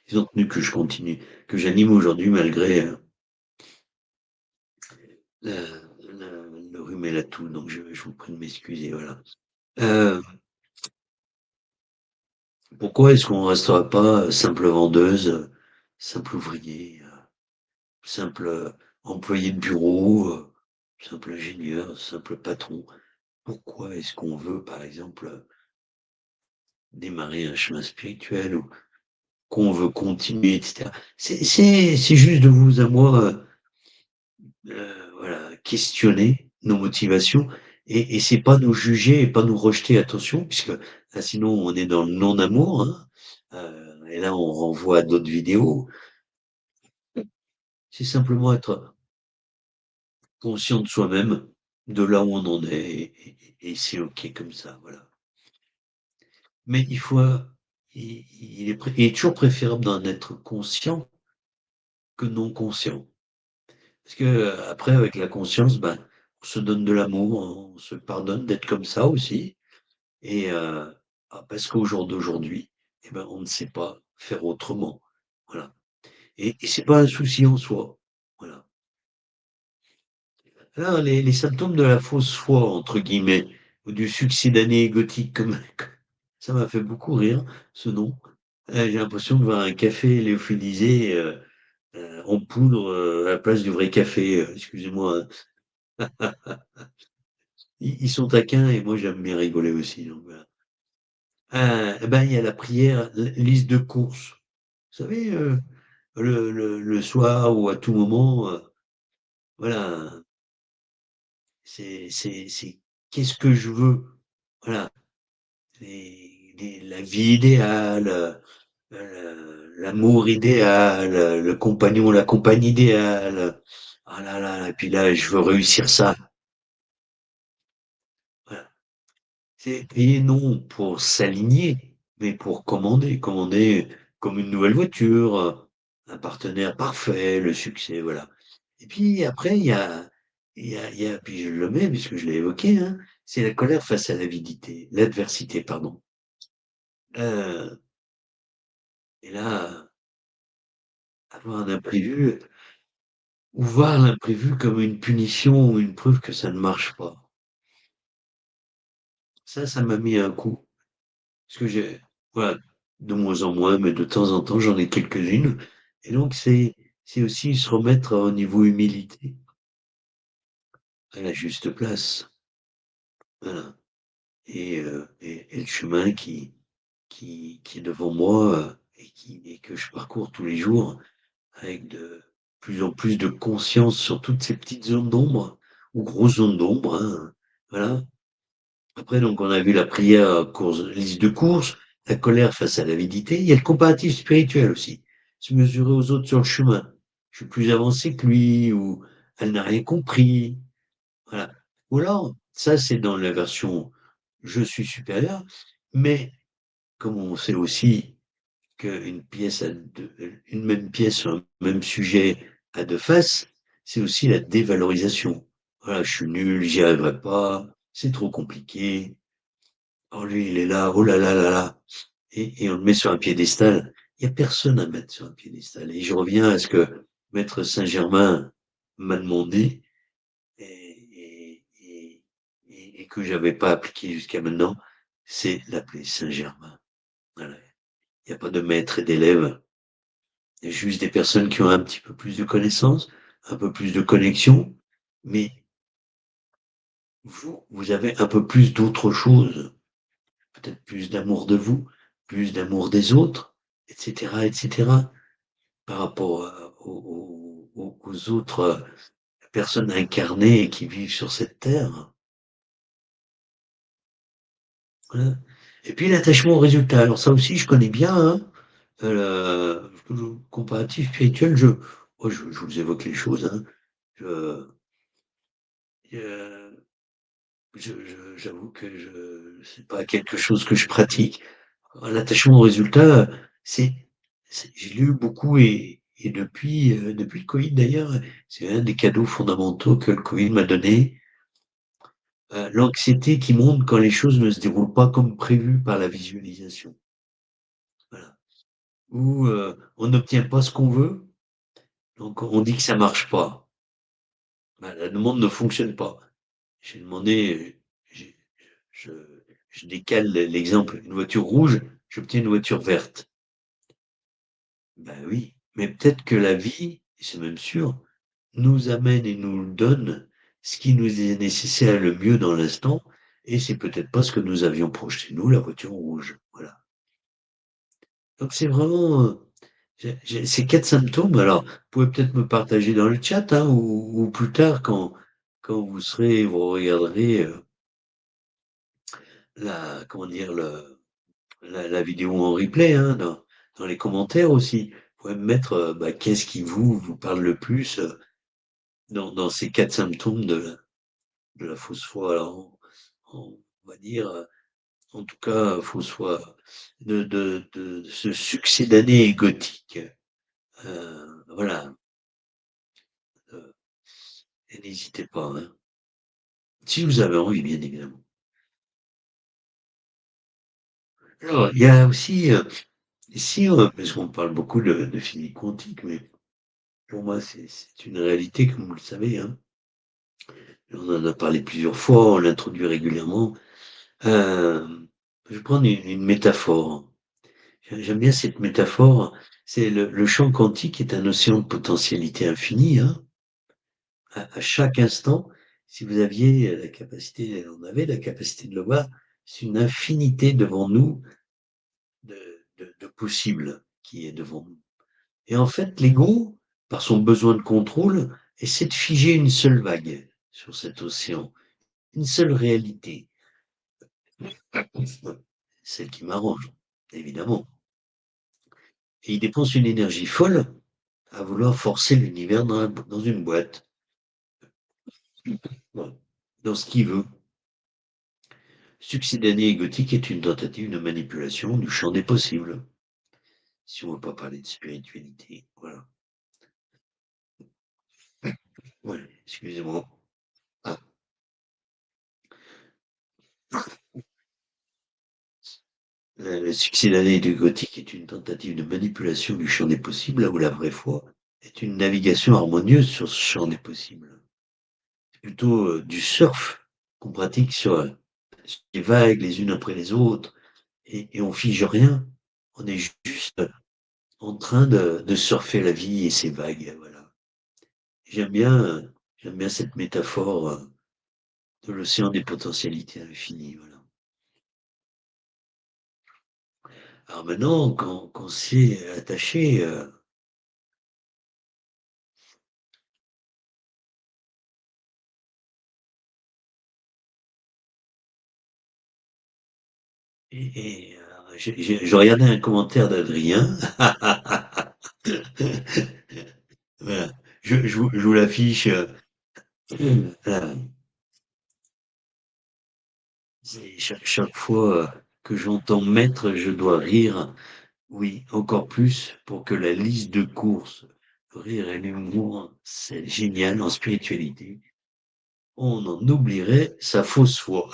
ils ont tenu que je continue, que j'anime aujourd'hui malgré le rhume et la toux, donc je vous prie de m'excuser, voilà. Euh, Pourquoi est-ce qu'on ne restera pas simple vendeuse, simple ouvrier, simple employé de bureau, simple ingénieur, simple patron? Pourquoi est-ce qu'on veut, par exemple, démarrer un chemin spirituel ou qu'on veut continuer, etc. C'est juste de vous à moi, voilà, questionner nos motivations et c'est pas nous juger et pas nous rejeter, attention, puisque là, sinon on est dans le non-amour, hein. Et là on renvoie à d'autres vidéos. C'est simplement être conscient de soi-même, de là où on en est, et c'est ok comme ça, voilà. Mais il est toujours préférable d'en être conscient que non conscient. Parce que après, avec la conscience, ben, on se donne de l'amour, on se pardonne d'être comme ça aussi. Et parce qu'au jour d'aujourd'hui, eh ben, on ne sait pas faire autrement. Voilà. Et c'est pas un souci en soi. Voilà. Là, les symptômes de la fausse foi, entre guillemets, ou du succédané égotique, comme ça m'a fait beaucoup rire, ce nom. J'ai l'impression de voir un café lyophilisé en poudre à la place du vrai café. Excusez-moi, hein. Ils sont taquins et moi j'aime bien rigoler aussi. Donc, voilà. Eh ben, il y a la prière, liste de courses. Vous savez, le soir ou à tout moment, voilà, c'est qu'est-ce que je veux? Voilà, la vie idéale, l'amour idéal, le compagnon, la compagne idéale. Ah là là, et puis là, je veux réussir ça. Voilà. C'est payer non pour s'aligner, mais pour commander. Commander comme une nouvelle voiture, un partenaire parfait, le succès, voilà. Et puis après, puis je le mets, puisque je l'ai évoqué, hein, c'est la colère face à l'avidité, l'adversité, pardon. Euh, et là, avoir un imprévu, ou voir l'imprévu comme une punition ou une preuve que ça ne marche pas. Ça m'a mis un coup. Parce que voilà, de moins en moins, mais de temps en temps, j'en ai quelques-unes. Et donc, c'est aussi se remettre au niveau humilité, à la juste place. Voilà. Et le chemin qui est devant moi et que je parcours tous les jours avec de plus en plus de conscience sur toutes ces petites zones d'ombre ou grosses zones d'ombre, hein. Voilà. Après, donc, on a vu la prière, liste de courses, la colère face à l'avidité. Il y a le comparatif spirituel aussi. Se mesurer aux autres sur le chemin. Je suis plus avancé que lui, ou elle n'a rien compris. Voilà. Ou alors, ça, c'est dans la version je suis supérieur. Mais, comme on sait aussi une même pièce sur un même sujet a deux faces, c'est aussi la dévalorisation. Voilà, je suis nul, j'y arriverai pas, c'est trop compliqué. Oh, lui, il est là, oh là là là là. Et on le met sur un piédestal. Il n'y a personne à mettre sur un piédestal. Et je reviens à ce que Maître Saint-Germain m'a demandé et que j'avais pas appliqué jusqu'à maintenant, c'est l'appeler Saint-Germain. Voilà. Il n'y a pas de maître et d'élève. Il y a juste des personnes qui ont un petit peu plus de connaissances, un peu plus de connexion, mais vous avez un peu plus d'autre chose. Peut-être plus d'amour de vous, plus d'amour des autres, etc., etc., par rapport aux autres personnes incarnées qui vivent sur cette terre. Hein. Et puis l'attachement au résultat. Alors ça aussi, je connais bien, hein, le comparatif spirituel. Je vous évoque les choses. Hein. Je, euh, j'avoue que c'est pas quelque chose que je pratique. L'attachement au résultat, c'est, je l'ai eu beaucoup et depuis le Covid d'ailleurs, c'est un des cadeaux fondamentaux que le Covid m'a donné. l'anxiété qui monte quand les choses ne se déroulent pas comme prévu par la visualisation. Voilà. Ou on n'obtient pas ce qu'on veut, donc on dit que ça marche pas. Bah, la demande ne fonctionne pas. J'ai demandé, j'ai- je, je décale l'exemple, une voiture rouge, j'obtiens une voiture verte. Ben oui, mais peut-être que la vie, et c'est même sûr, nous amène et nous donne ce qui nous est nécessaire le mieux dans l'instant, et c'est peut-être pas ce que nous avions projeté, nous, la voiture rouge. Voilà. Donc c'est vraiment ces quatre symptômes. Alors, vous pouvez peut-être me partager dans le chat, hein, ou plus tard quand vous serez, vous regarderez la, comment dire, la vidéo en replay, hein, dans les commentaires aussi. Vous pouvez me mettre bah, qu'est-ce qui vous parle le plus dans ces quatre symptômes de la fausse foi. Alors, on va dire, en tout cas, fausse foi, de ce succès d'année gothique. Voilà. euh, et n'hésitez pas, hein. Si vous avez envie, bien évidemment. Alors, il y a aussi, ici, parce qu'on parle beaucoup de physique quantique, mais pour moi, c'est une réalité, comme vous le savez, hein. On en a parlé plusieurs fois, on l'introduit régulièrement. Euh, je vais prendre une métaphore. J'aime bien cette métaphore. C'est le champ quantique est un océan de potentialité infinie, hein. À chaque instant, si vous aviez la capacité, on avait la capacité de le voir, c'est une infinité devant nous de possibles qui est devant nous. Et en fait, l'ego, par son besoin de contrôle, essaie de figer une seule vague sur cet océan, une seule réalité, celle qui m'arrange, évidemment. Et il dépense une énergie folle à vouloir forcer l'univers dans une boîte, voilà, dans ce qu'il veut. Succédané égotique est une tentative de manipulation du champ des possibles, si on ne veut pas parler de spiritualité. Voilà. Ouais, excusez-moi. Ah. Le succès d'année du gothique est une tentative de manipulation du champ des possibles, là où la vraie foi est une navigation harmonieuse sur ce champ des possibles. C'est plutôt du surf qu'on pratique sur les vagues les unes après les autres, et on fige rien. On est juste en train de surfer la vie et ses vagues. Voilà. J'aime bien, j'aime bien cette métaphore de l'océan des potentialités infinies. Voilà. Alors maintenant, quand c'est attaché, je regardais un commentaire d'Adrien. Voilà. Je vous l'affiche. Euh, c'est chaque fois que j'entends maître, je dois rire. Oui, encore plus pour que la liste de courses, le rire et l'humour, c'est génial en spiritualité. On en oublierait sa fausse foi.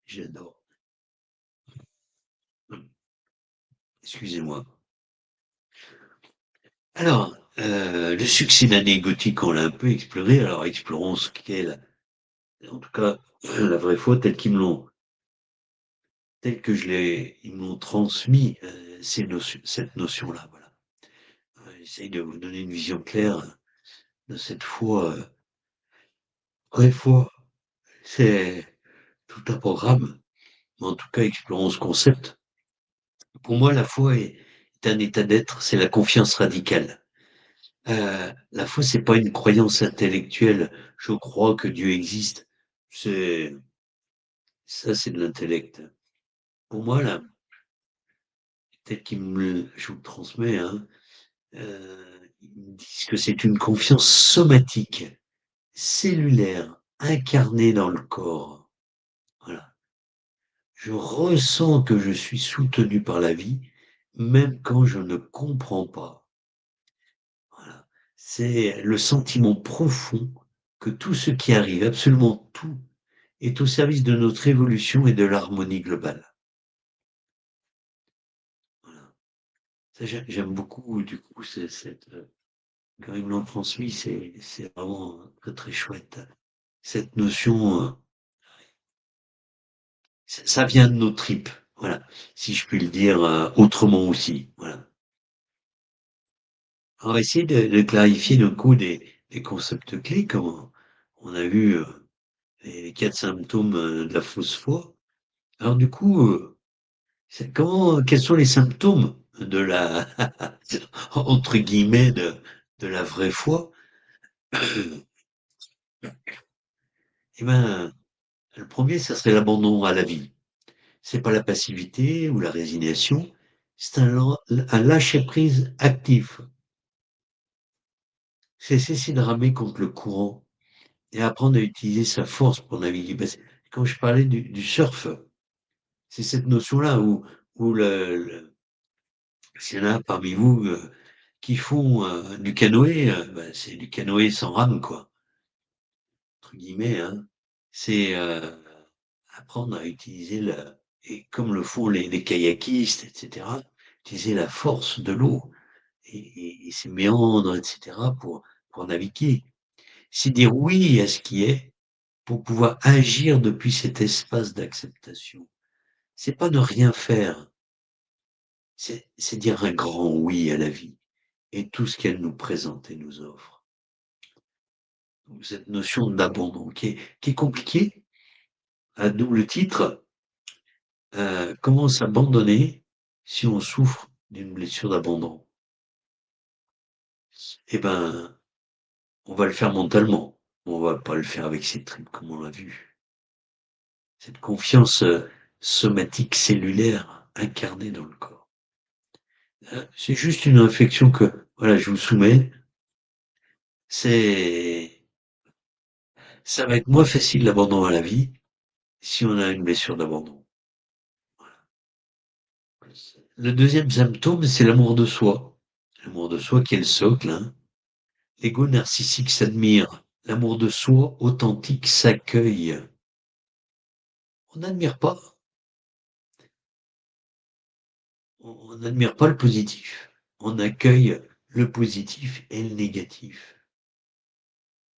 J'adore. Excusez-moi. Alors, le succès d'année gothique, on l'a un peu exploré. Alors, explorons ce qu'est, en tout cas, la vraie foi telle que ils me l'ont transmis, cette notion-là. Voilà. J'essaye de vous donner une vision claire de cette foi. Vraie foi, c'est tout un programme. Mais en tout cas, explorons ce concept. Pour moi, la foi est un état d'être, c'est la confiance radicale. La foi, c'est pas une croyance intellectuelle. Je crois que Dieu existe. C'est ça, c'est de l'intellect. Pour moi, là, tel je vous le transmets, hein, ils me disent que c'est une confiance somatique, cellulaire, incarnée dans le corps. Voilà. Je ressens que je suis soutenu par la vie, même quand je ne comprends pas. Voilà. C'est le sentiment profond que tout ce qui arrive, absolument tout, est au service de notre évolution et de l'harmonie globale. Voilà. Ça, j'aime beaucoup, du coup, quand ils me l'ont transmis, c'est vraiment très, très chouette. Cette notion, ça vient de nos tripes, voilà, si je puis le dire autrement aussi. Voilà. On va essayer de clarifier d'un coup des concepts clés, comme on a vu les quatre symptômes de la fausse foi. Alors du coup, quels sont les symptômes de la, entre guillemets, de la vraie foi? Eh ben, le premier, ça serait l'abandon à la vie. C'est pas la passivité ou la résignation, c'est un lâcher-prise actif. C'est cesser de ramer contre le courant et apprendre à utiliser sa force pour naviguer. Parce que quand je parlais du surf, c'est cette notion-là où s'il y en a parmi vous qui font du canoë, ben, c'est du canoë sans rame, quoi, entre guillemets, hein. C'est apprendre à utiliser et comme le font les kayakistes, etc., utiliser la force de l'eau et ses méandres, etc., pour naviguer. C'est dire oui à ce qui est pour pouvoir agir depuis cet espace d'acceptation. C'est pas ne rien faire, c'est dire un grand oui à la vie et tout ce qu'elle nous présente et nous offre. Donc, cette notion d'abandon qui est compliquée, à double titre, comment s'abandonner si on souffre d'une blessure d'abandon? Eh ben, on va le faire mentalement, on va pas le faire avec ses tripes comme on l'a vu. Cette confiance somatique cellulaire incarnée dans le corps. C'est juste une réflexion que voilà, je vous soumets. C'est Ça va être moins facile l'abandon à la vie si on a une blessure d'abandon. Le deuxième symptôme, c'est l'amour de soi. L'amour de soi qui est le socle, hein. L'ego narcissique s'admire. L'amour de soi authentique s'accueille. On n'admire pas, on n'admire pas le positif. On accueille le positif et le négatif.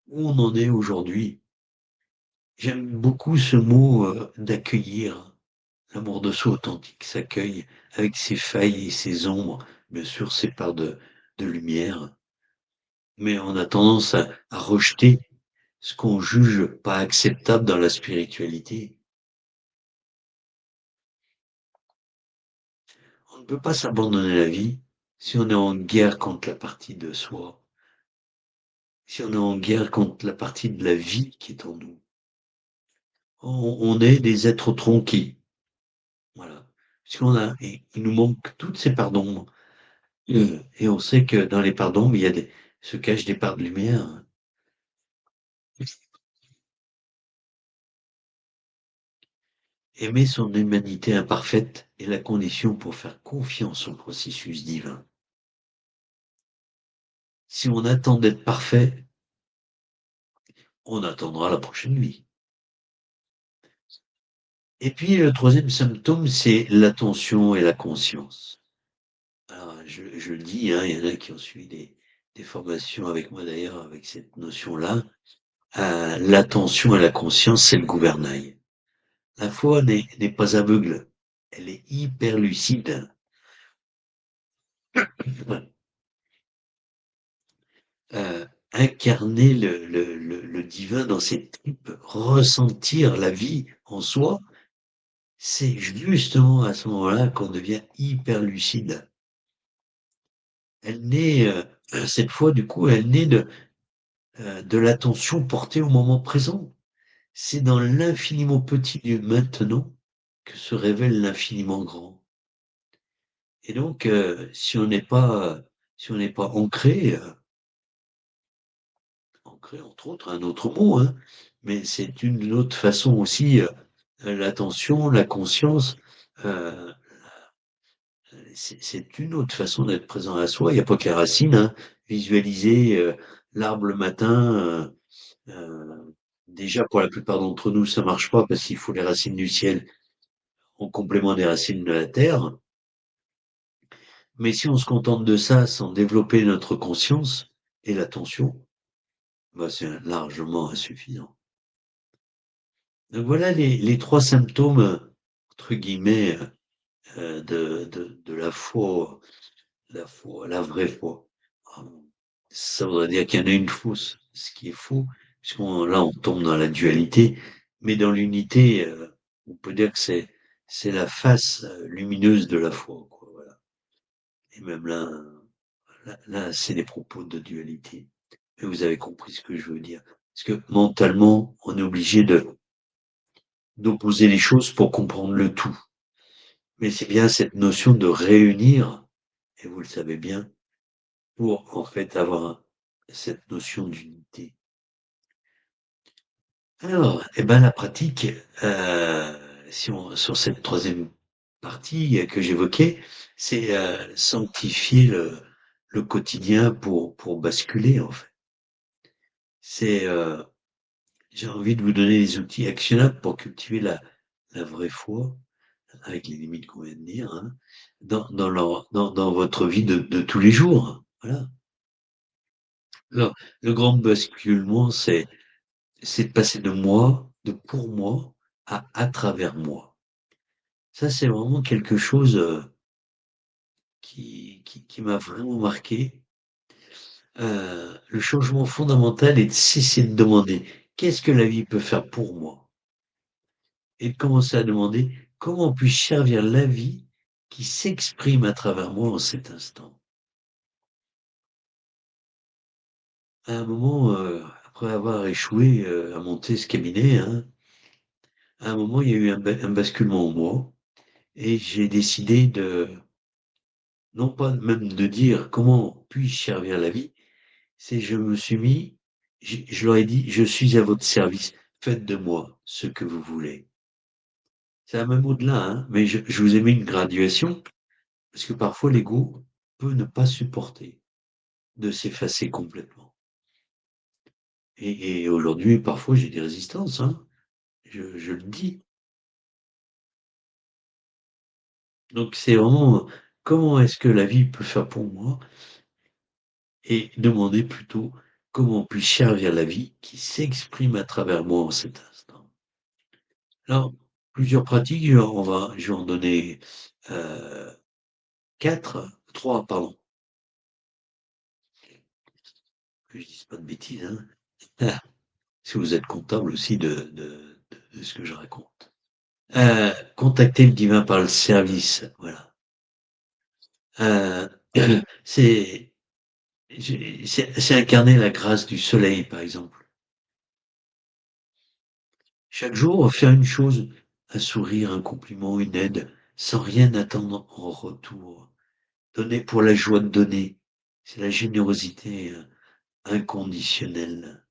Où on en est aujourd'hui? J'aime beaucoup ce mot d'accueillir. L'amour de soi authentique s'accueille avec ses failles et ses ombres, bien sûr ses parts de lumière, mais on a tendance à rejeter ce qu'on juge pas acceptable dans la spiritualité. On ne peut pas s'abandonner à la vie si on est en guerre contre la partie de soi, si on est en guerre contre la partie de la vie qui est en nous. On est des êtres tronqués, voilà. Parce il nous manque toutes ces parts d'ombre. Et on sait que dans les parts d'ombre, se cachent des parts de lumière. Aimer son humanité imparfaite est la condition pour faire confiance au processus divin. Si on attend d'être parfait, on attendra la prochaine vie. Et puis le troisième symptôme, c'est l'attention et la conscience. Alors je le dis, hein, il y en a qui ont suivi des formations avec moi d'ailleurs avec cette notion-là. L'attention et la conscience, c'est le gouvernail. La foi n'est pas aveugle, elle est hyper lucide. Incarner le divin dans ses tripes, ressentir la vie en soi, c'est justement à ce moment-là qu'on devient hyper lucide. Elle naît, cette fois, du coup, elle naît de l'attention portée au moment présent. C'est dans l'infiniment petit du maintenant que se révèle l'infiniment grand. Et donc, si on n'est pas ancré, ancré entre autres, un autre mot, hein, mais c'est une autre façon aussi, l'attention, la conscience, euh, c'est une autre façon d'être présent à soi. Il n'y a pas que les racines, hein. Visualiser l'arbre le matin, Déjà, pour la plupart d'entre nous, ça marche pas parce qu'il faut les racines du ciel en complément des racines de la terre. Mais si on se contente de ça sans développer notre conscience et l'attention, bah, c'est largement insuffisant. Donc voilà les trois symptômes, entre guillemets, de la foi, la vraie foi. Ah, ça voudrait dire qu'il y en a une fausse, ce qui est faux, puisqu'on là, on tombe dans la dualité, mais dans l'unité, on peut dire que c'est la face lumineuse de la foi, quoi, voilà. Et même là, c'est des propos de dualité. Mais vous avez compris ce que je veux dire. Parce que mentalement, on est obligé d'opposer les choses pour comprendre le tout. Mais c'est bien cette notion de réunir, et vous le savez bien, pour en fait avoir cette notion d'unité. Alors, eh ben, la pratique, si on, sur cette troisième partie que j'évoquais, c'est sanctifier le quotidien pour basculer, en fait. C'est, j'ai envie de vous donner des outils actionnables pour cultiver la vraie foi, avec les limites qu'on vient de dire, hein, dans votre vie de tous les jours. Voilà. Alors, le grand basculement, c'est de passer de moi, de pour moi, à travers moi. Ça, c'est vraiment quelque chose qui m'a vraiment marqué. Le changement fondamental est de cesser de demander qu'est-ce que la vie peut faire pour moi et de commencer à demander comment puis-je servir la vie qui s'exprime à travers moi en cet instant. À un moment, après avoir échoué à monter ce cabinet, hein, à un moment, il y a eu un basculement en moi et j'ai décidé non pas même de dire comment puis-je servir la vie, c'est je me suis mis, je leur ai dit, je suis à votre service, faites de moi ce que vous voulez. C'est même au-delà, hein, mais je vous ai mis une graduation, parce que parfois l'ego peut ne pas supporter de s'effacer complètement. Et aujourd'hui, parfois, j'ai des résistances, hein, je le dis. Donc c'est vraiment comment est-ce que la vie peut faire pour moi et demander plutôt comment puis-je servir la vie qui s'exprime à travers moi en cet instant. Alors, plusieurs pratiques, je vais en donner 4, 3, pardon, que je dise pas de bêtises, hein. Ah, si vous êtes comptable aussi de ce que je raconte. Contacter le divin par le service, voilà. Euh, c'est c'est incarner la grâce du soleil, par exemple. Chaque jour, faire une chose, un sourire, un compliment, une aide, sans rien attendre en retour. Donner pour la joie de donner. C'est la générosité inconditionnelle.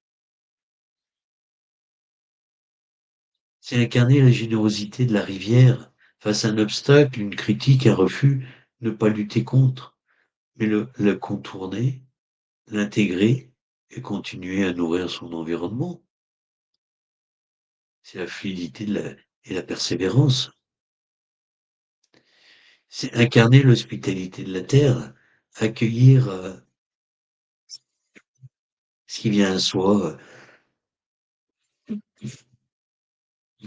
C'est incarner la générosité de la rivière face à un obstacle, une critique, un refus, ne pas lutter contre, mais le contourner, l'intégrer et continuer à nourrir son environnement. C'est la fluidité et la persévérance. C'est incarner l'hospitalité de la terre, accueillir ce qui vient à soi,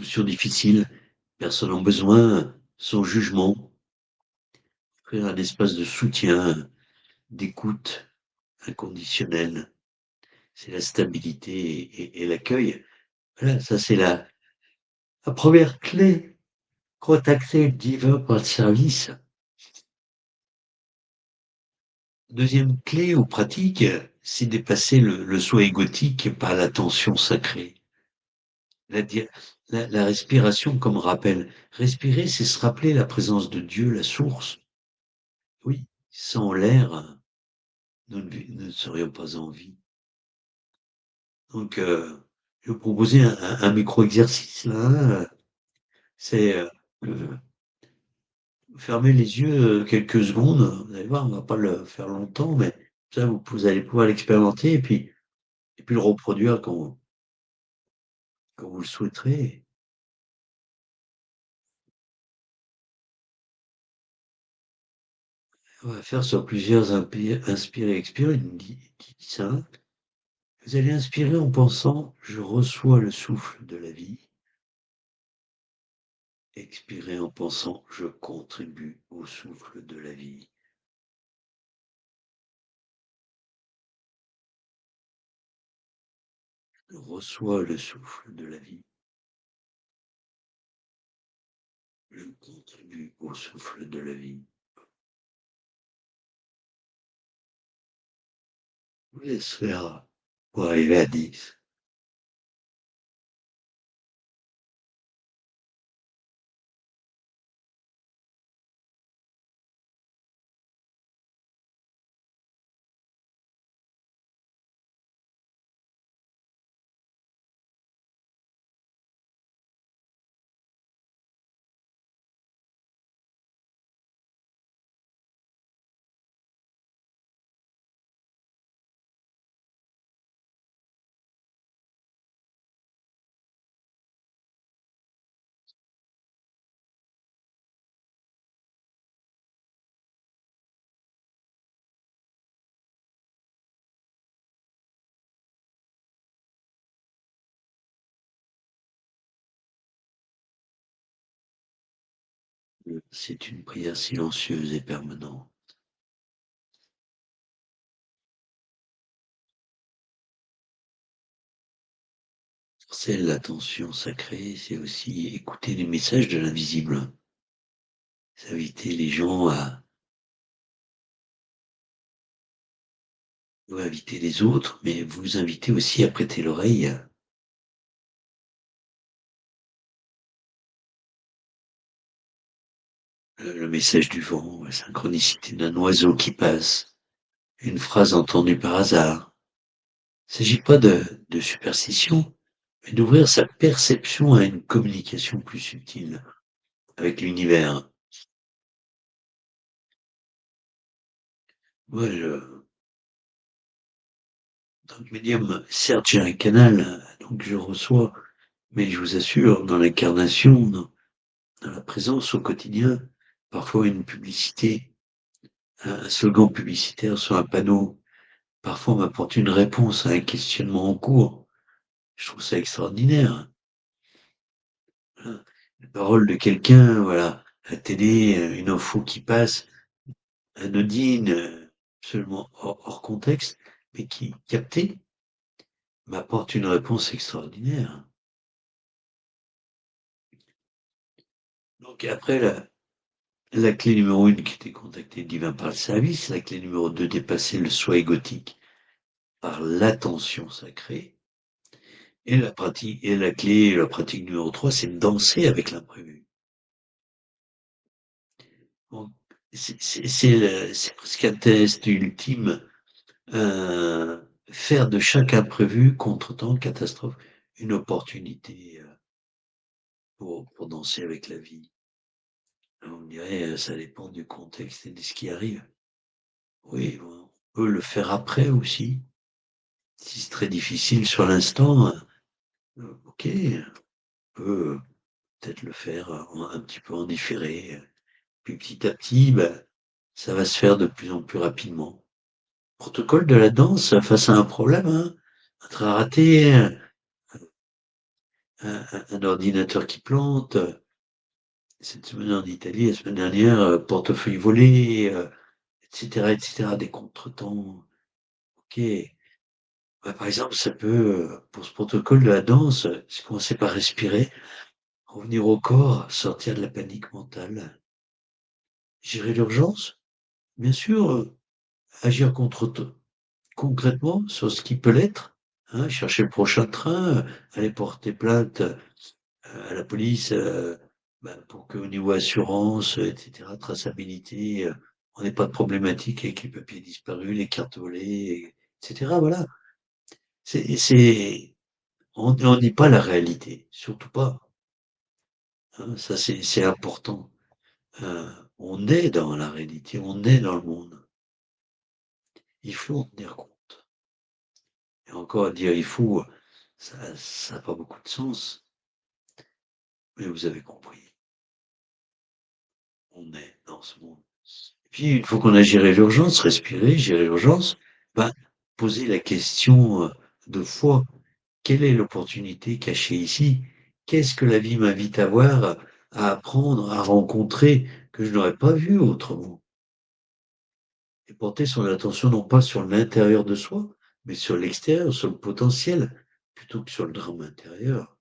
sur difficile, personne en besoin, sans jugement, offrir un espace de soutien, d'écoute inconditionnelle. C'est la stabilité et l'accueil. Voilà, ça c'est la première clé. Contacter le divin par le service. Deuxième clé ou pratique, c'est dépasser le soi égotique par l'attention sacrée. La, la respiration comme rappel. Respirer, c'est se rappeler la présence de Dieu, la source. Oui, sans l'air, nous ne serions pas en vie. Donc, je vais vous proposer un micro-exercice là, hein. C'est fermer les yeux quelques secondes. Vous allez voir, on va pas le faire longtemps, mais ça, vous allez pouvoir l'expérimenter et puis le reproduire quand quand vous le souhaiterez. On va faire sur plusieurs inspire et expire, une dit ça. Vous allez inspirer en pensant: «Je reçois le souffle de la vie». Expirez en pensant: «Je contribue au souffle de la vie». Je reçois le souffle de la vie. Je contribue au souffle de la vie. Je vous laisse faire pour arriver à 10. C'est une prière silencieuse et permanente. C'est l'attention sacrée, c'est aussi écouter les messages de l'invisible. C'est inviter les gens à ou inviter les autres, mais vous invitez aussi à prêter l'oreille. Le message du vent, la synchronicité d'un oiseau qui passe, une phrase entendue par hasard. Il ne s'agit pas de superstition, mais d'ouvrir sa perception à une communication plus subtile avec l'univers. Moi, en tant que médium, certes, j'ai un canal, donc je reçois, mais je vous assure, dans l'incarnation, dans la présence au quotidien, parfois une publicité, un slogan publicitaire sur un panneau, parfois m'apporte une réponse à un questionnement en cours. Je trouve ça extraordinaire. Hein. La parole de quelqu'un, voilà, à la télé, une info qui passe, anodine, absolument hors contexte, mais qui, captée, m'apporte une réponse extraordinaire. Donc après, la clé numéro 1 qui était contacter le divin par le service, la clé numéro 2, dépasser le soi égotique par l'attention sacrée. Et la pratique, et la pratique numéro 3, c'est danser avec l'imprévu. Donc, c'est presque un test ultime. Faire de chaque imprévu, contretemps, catastrophe, une opportunité pour danser avec la vie. On dirait, ça dépend du contexte et de ce qui arrive. Oui, on peut le faire après aussi. Si c'est très difficile sur l'instant, ok, on peut peut-être le faire un petit peu en différé. Puis petit à petit, ben, ça va se faire de plus en plus rapidement. Protocole de la danse face à un problème, hein, un train raté, un ordinateur qui plante. Cette semaine en Italie, la semaine dernière, portefeuille volé, et cetera, des contretemps. Ok. Bah, par exemple, ça peut, pour ce protocole de la danse, c'est commencer par respirer, revenir au corps, sortir de la panique mentale. Gérer l'urgence, bien sûr, agir concrètement sur ce qui peut l'être, hein, chercher le prochain train, aller porter plainte à la police bah, pour qu'au niveau assurance, etc., traçabilité, on n'ait pas de problématique avec les papiers disparus, les cartes volées, etc. Voilà. On ne dit pas la réalité, surtout pas. Hein, ça, c'est important. On est dans la réalité, on est dans le monde. Il faut en tenir compte. Et encore à dire il faut, Ça a pas beaucoup de sens, mais vous avez compris. On est dans ce monde. Puis, une fois qu'on a géré l'urgence, respirer, gérer l'urgence, ben, poser la question 2 fois, quelle est l'opportunité cachée ici? Qu'est-ce que la vie m'invite à voir, à apprendre, à rencontrer, que je n'aurais pas vu autrement? Et porter son attention non pas sur l'intérieur de soi, mais sur l'extérieur, sur le potentiel, plutôt que sur le drame intérieur.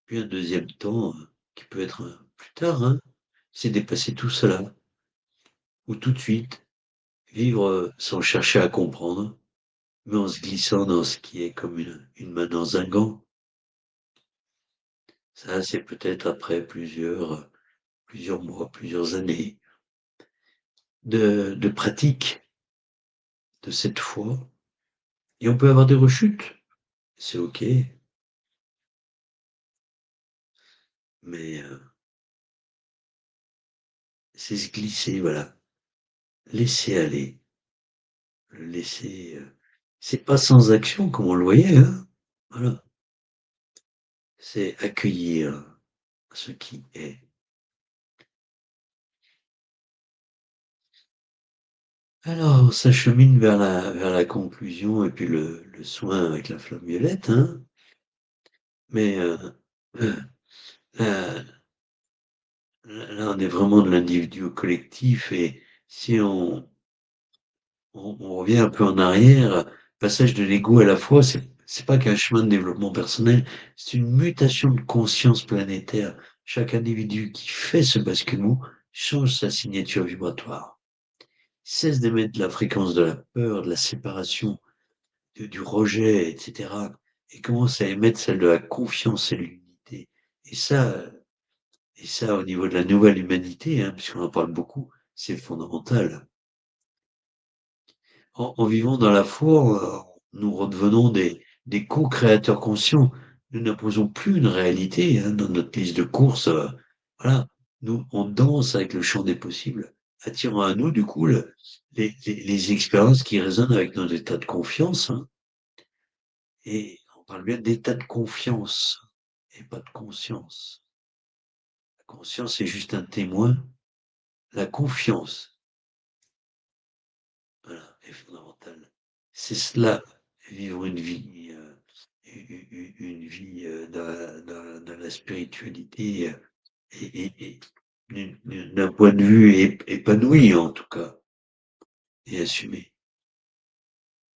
Puis un deuxième temps, qui peut être plus tard, hein, c'est dépasser tout cela, ou tout de suite, vivre sans chercher à comprendre, mais en se glissant dans ce qui est comme une main dans un gant. Ça, c'est peut-être après plusieurs mois, plusieurs années de pratique de cette foi. Et on peut avoir des rechutes, c'est ok, mais c'est se glisser, voilà. Laisser aller, le laisser. C'est pas sans action comme on le voyait, hein. Voilà. C'est accueillir ce qui est. Alors, on s'achemine vers la conclusion et puis le soin avec la flamme violette, hein. Mais euh, là, là, on est vraiment de l'individu au collectif et si on revient un peu en arrière, passage de l'ego à la foi, c'est pas qu'un chemin de développement personnel, c'est une mutation de conscience planétaire. Chaque individu qui fait ce basculement change sa signature vibratoire. Cesse d'émettre la fréquence de la peur, de la séparation, du rejet, etc. Et commence à émettre celle de la confiance et de l'unité. Et ça, et ça, au niveau de la nouvelle humanité, hein, puisqu'on en parle beaucoup, c'est fondamental. En vivant dans la foi, nous redevenons des co-créateurs conscients. Nous n'imposons plus une réalité hein, dans notre liste de courses. Voilà, nous, on danse avec le champ des possibles, attirant à nous, du coup, les expériences qui résonnent avec nos états de confiance. Hein. Et on parle bien d'état de confiance et pas de conscience. La conscience est juste un témoin. La confiance, voilà, est fondamentale. C'est cela, vivre une vie, une vie dans la spiritualité et d'un point de vue épanoui en tout cas, et assumé.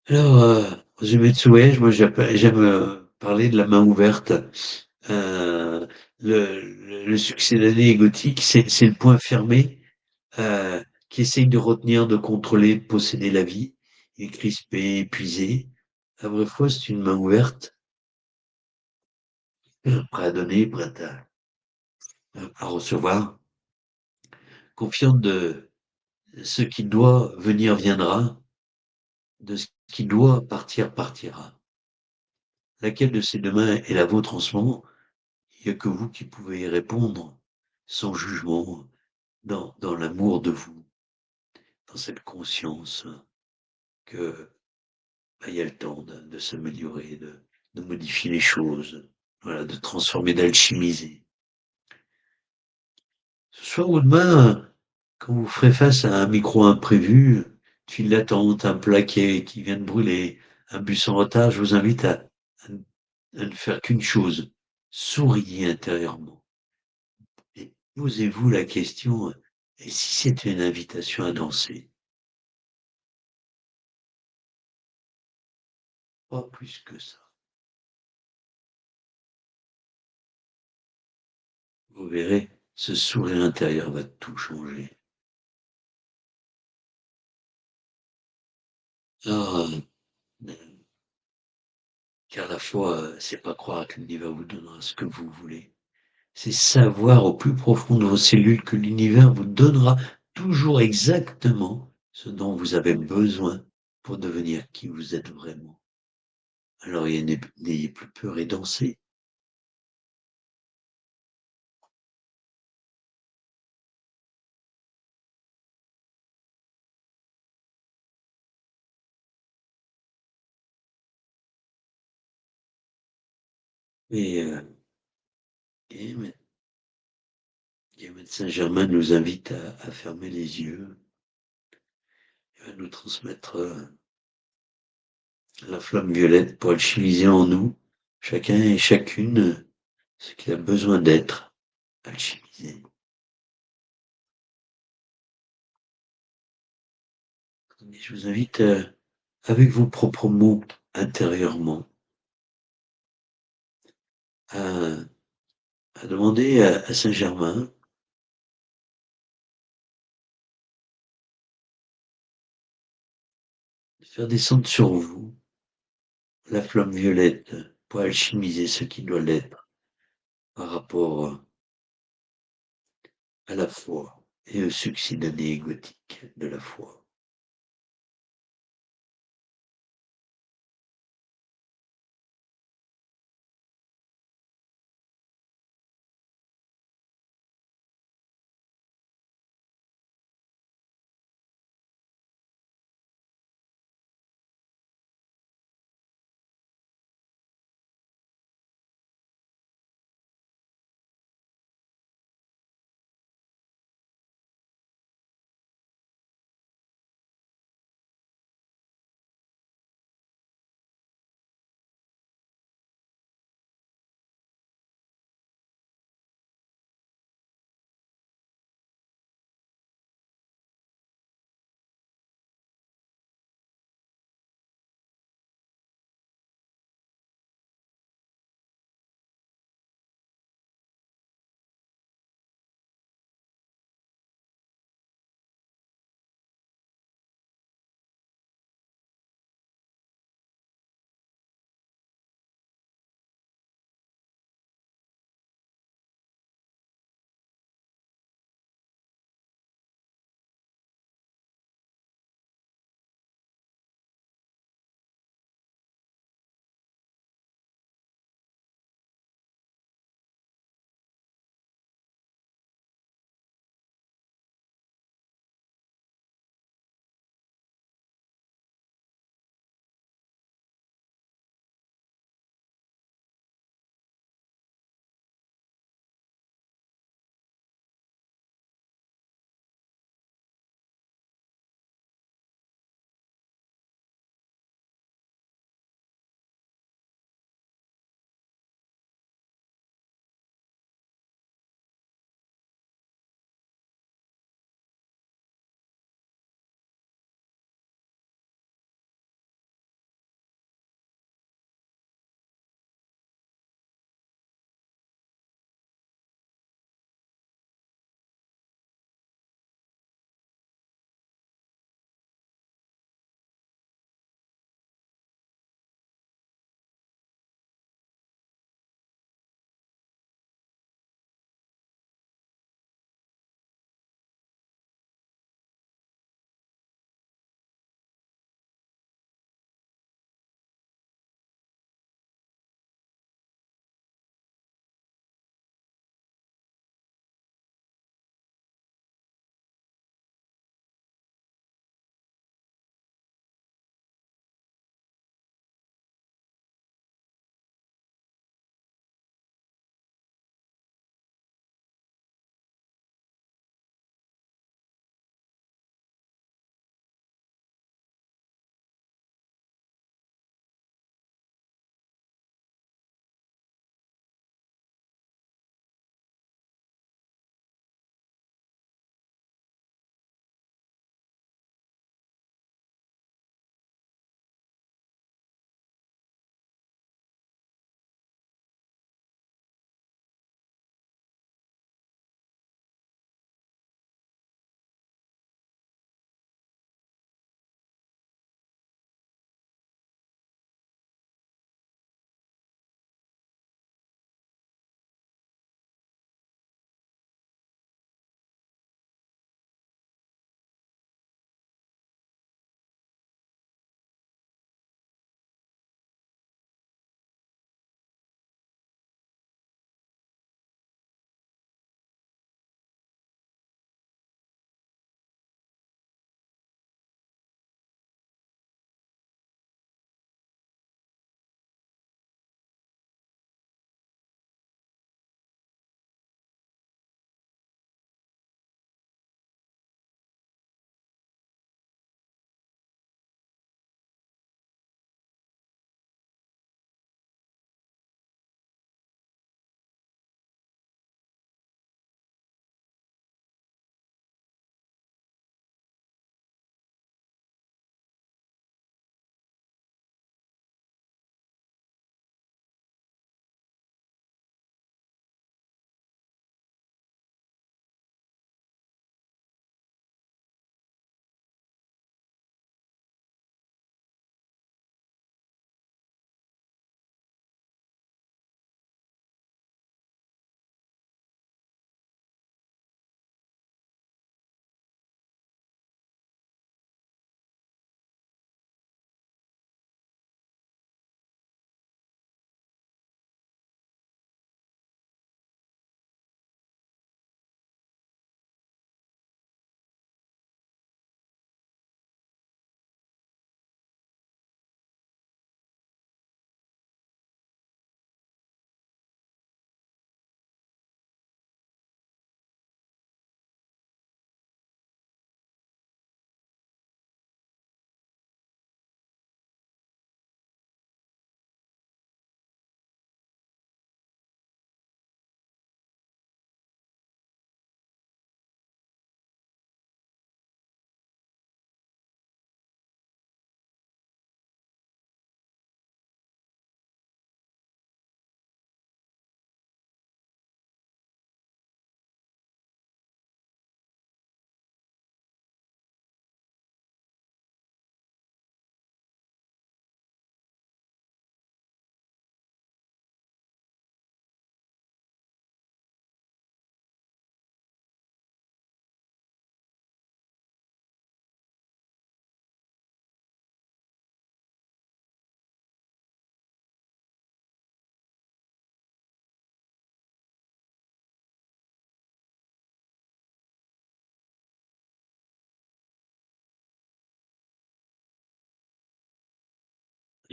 Alors, résumé de Souhait, moi j'aime parler de la main ouverte. Euh, le succès d'année égotique, c'est le point fermé qui essaye de retenir, de contrôler, de posséder la vie. Il est crispé, épuisé. La vraie foi, c'est une main ouverte, prêt à donner, prête à recevoir, confiante de ce qui doit venir viendra, de ce qui doit partir partira. Laquelle de ces deux mains est la vôtre en ce moment? Il n'y a que vous qui pouvez y répondre, sans jugement, dans l'amour de vous, dans cette conscience que il y a le temps de s'améliorer, de modifier les choses, voilà, de transformer, d'alchimiser. Ce soir ou demain, quand vous ferez face à un micro imprévu, une file d'attente, un plat qui vient de brûler, un bus en retard, je vous invite à ne faire qu'une chose, souriez intérieurement. Et posez-vous la question, et si c'était une invitation à danser? Pas plus que ça. Vous verrez, ce sourire intérieur va tout changer. Ah, car la foi, c'est pas croire que l'univers vous donnera ce que vous voulez. C'est savoir au plus profond de vos cellules que l'univers vous donnera toujours exactement ce dont vous avez besoin pour devenir qui vous êtes vraiment. Alors n'ayez plus peur et dansez. Et, et, mais- et Maître Saint-Germain nous invite à fermer les yeux, et à nous transmettre la flamme violette pour alchimiser en nous, chacun et chacune, ce qu'il a besoin d'être alchimisé. Et je vous invite, avec vos propres mots intérieurement, à, à demander à Saint-Germain de faire descendre sur vous la flamme violette pour alchimiser ce qui doit l'être par rapport à la foi et au succédané égotique de la foi.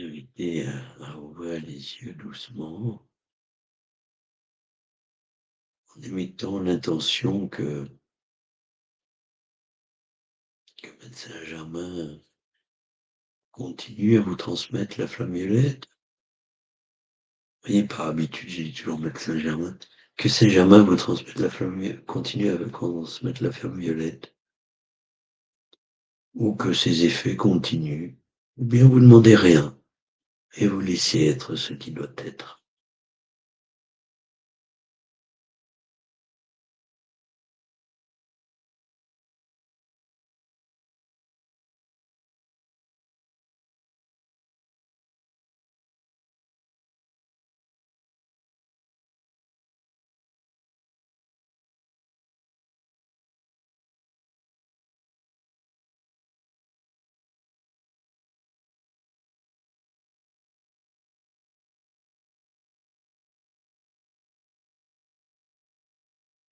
inviter à ouvrir les yeux doucement, en émettant l'intention que Médecin Germain continue à vous transmettre la flamme violette. Vous voyez, par habitude, j'ai dit toujours Médecin Germain. Que Saint-Germain vous transmette la flamme, continue à vous transmettre la flamme violette, ou que ses effets continuent, ou bien vous ne demandez rien et vous laissez être ce qui doit être.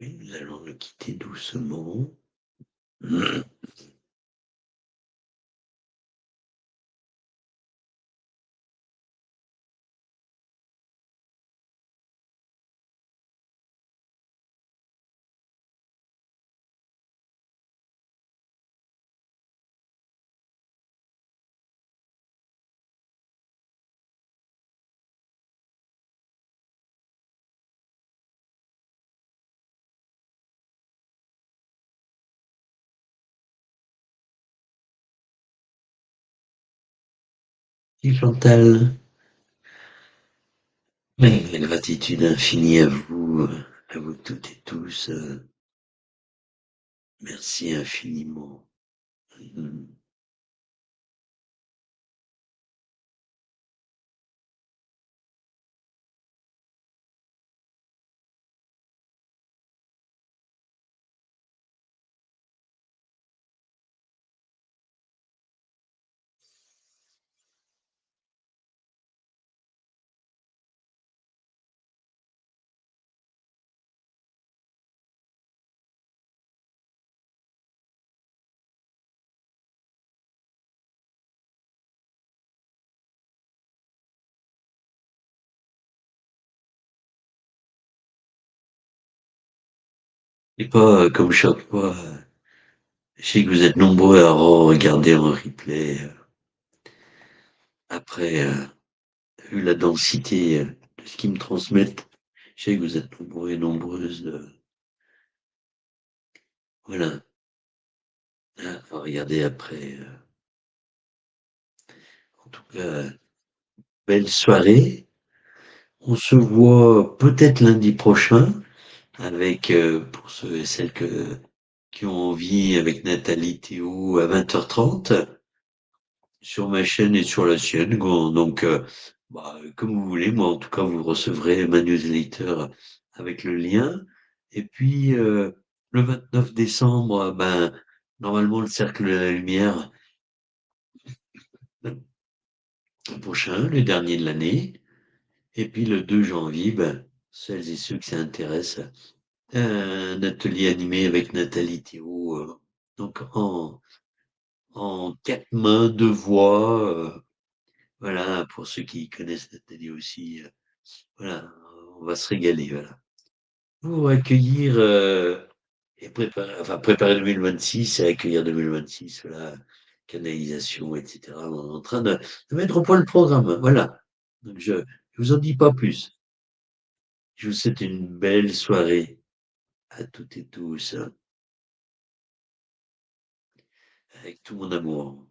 Et nous allons le quitter doucement. Et Chantal, la gratitude infinie à vous toutes et tous. Merci infiniment. Mhm. Et pas comme chaque fois. Je sais que vous êtes nombreux à regarder en replay après, vu la densité de ce qu'ils me transmettent. Je sais que vous êtes nombreux et nombreuses, voilà, à regarder après. En tout cas, belle soirée. On se voit peut-être lundi prochain avec, pour ceux et celles qui ont envie, avec Nathalie Théo à 20h30 sur ma chaîne et sur la sienne. Donc, bah, comme vous voulez. Moi, en tout cas, vous recevrez ma newsletter avec le lien. Et puis, le 29 décembre, ben, normalement, le Cercle de la Lumière prochain, le dernier de l'année. Et puis, le 2 janvier, ben, celles et ceux qui s'intéressent, un atelier animé avec Nathalie Théo, donc en quatre mains, deux voix. Voilà, pour ceux qui connaissent Nathalie aussi. Voilà, on va se régaler, voilà. Pour accueillir et préparer 2026 et accueillir 2026, voilà, canalisation, etc. On est en train de mettre au point le programme, voilà. Donc je vous en dis pas plus. Je vous souhaite une belle soirée à toutes et tous, hein, avec tout mon amour.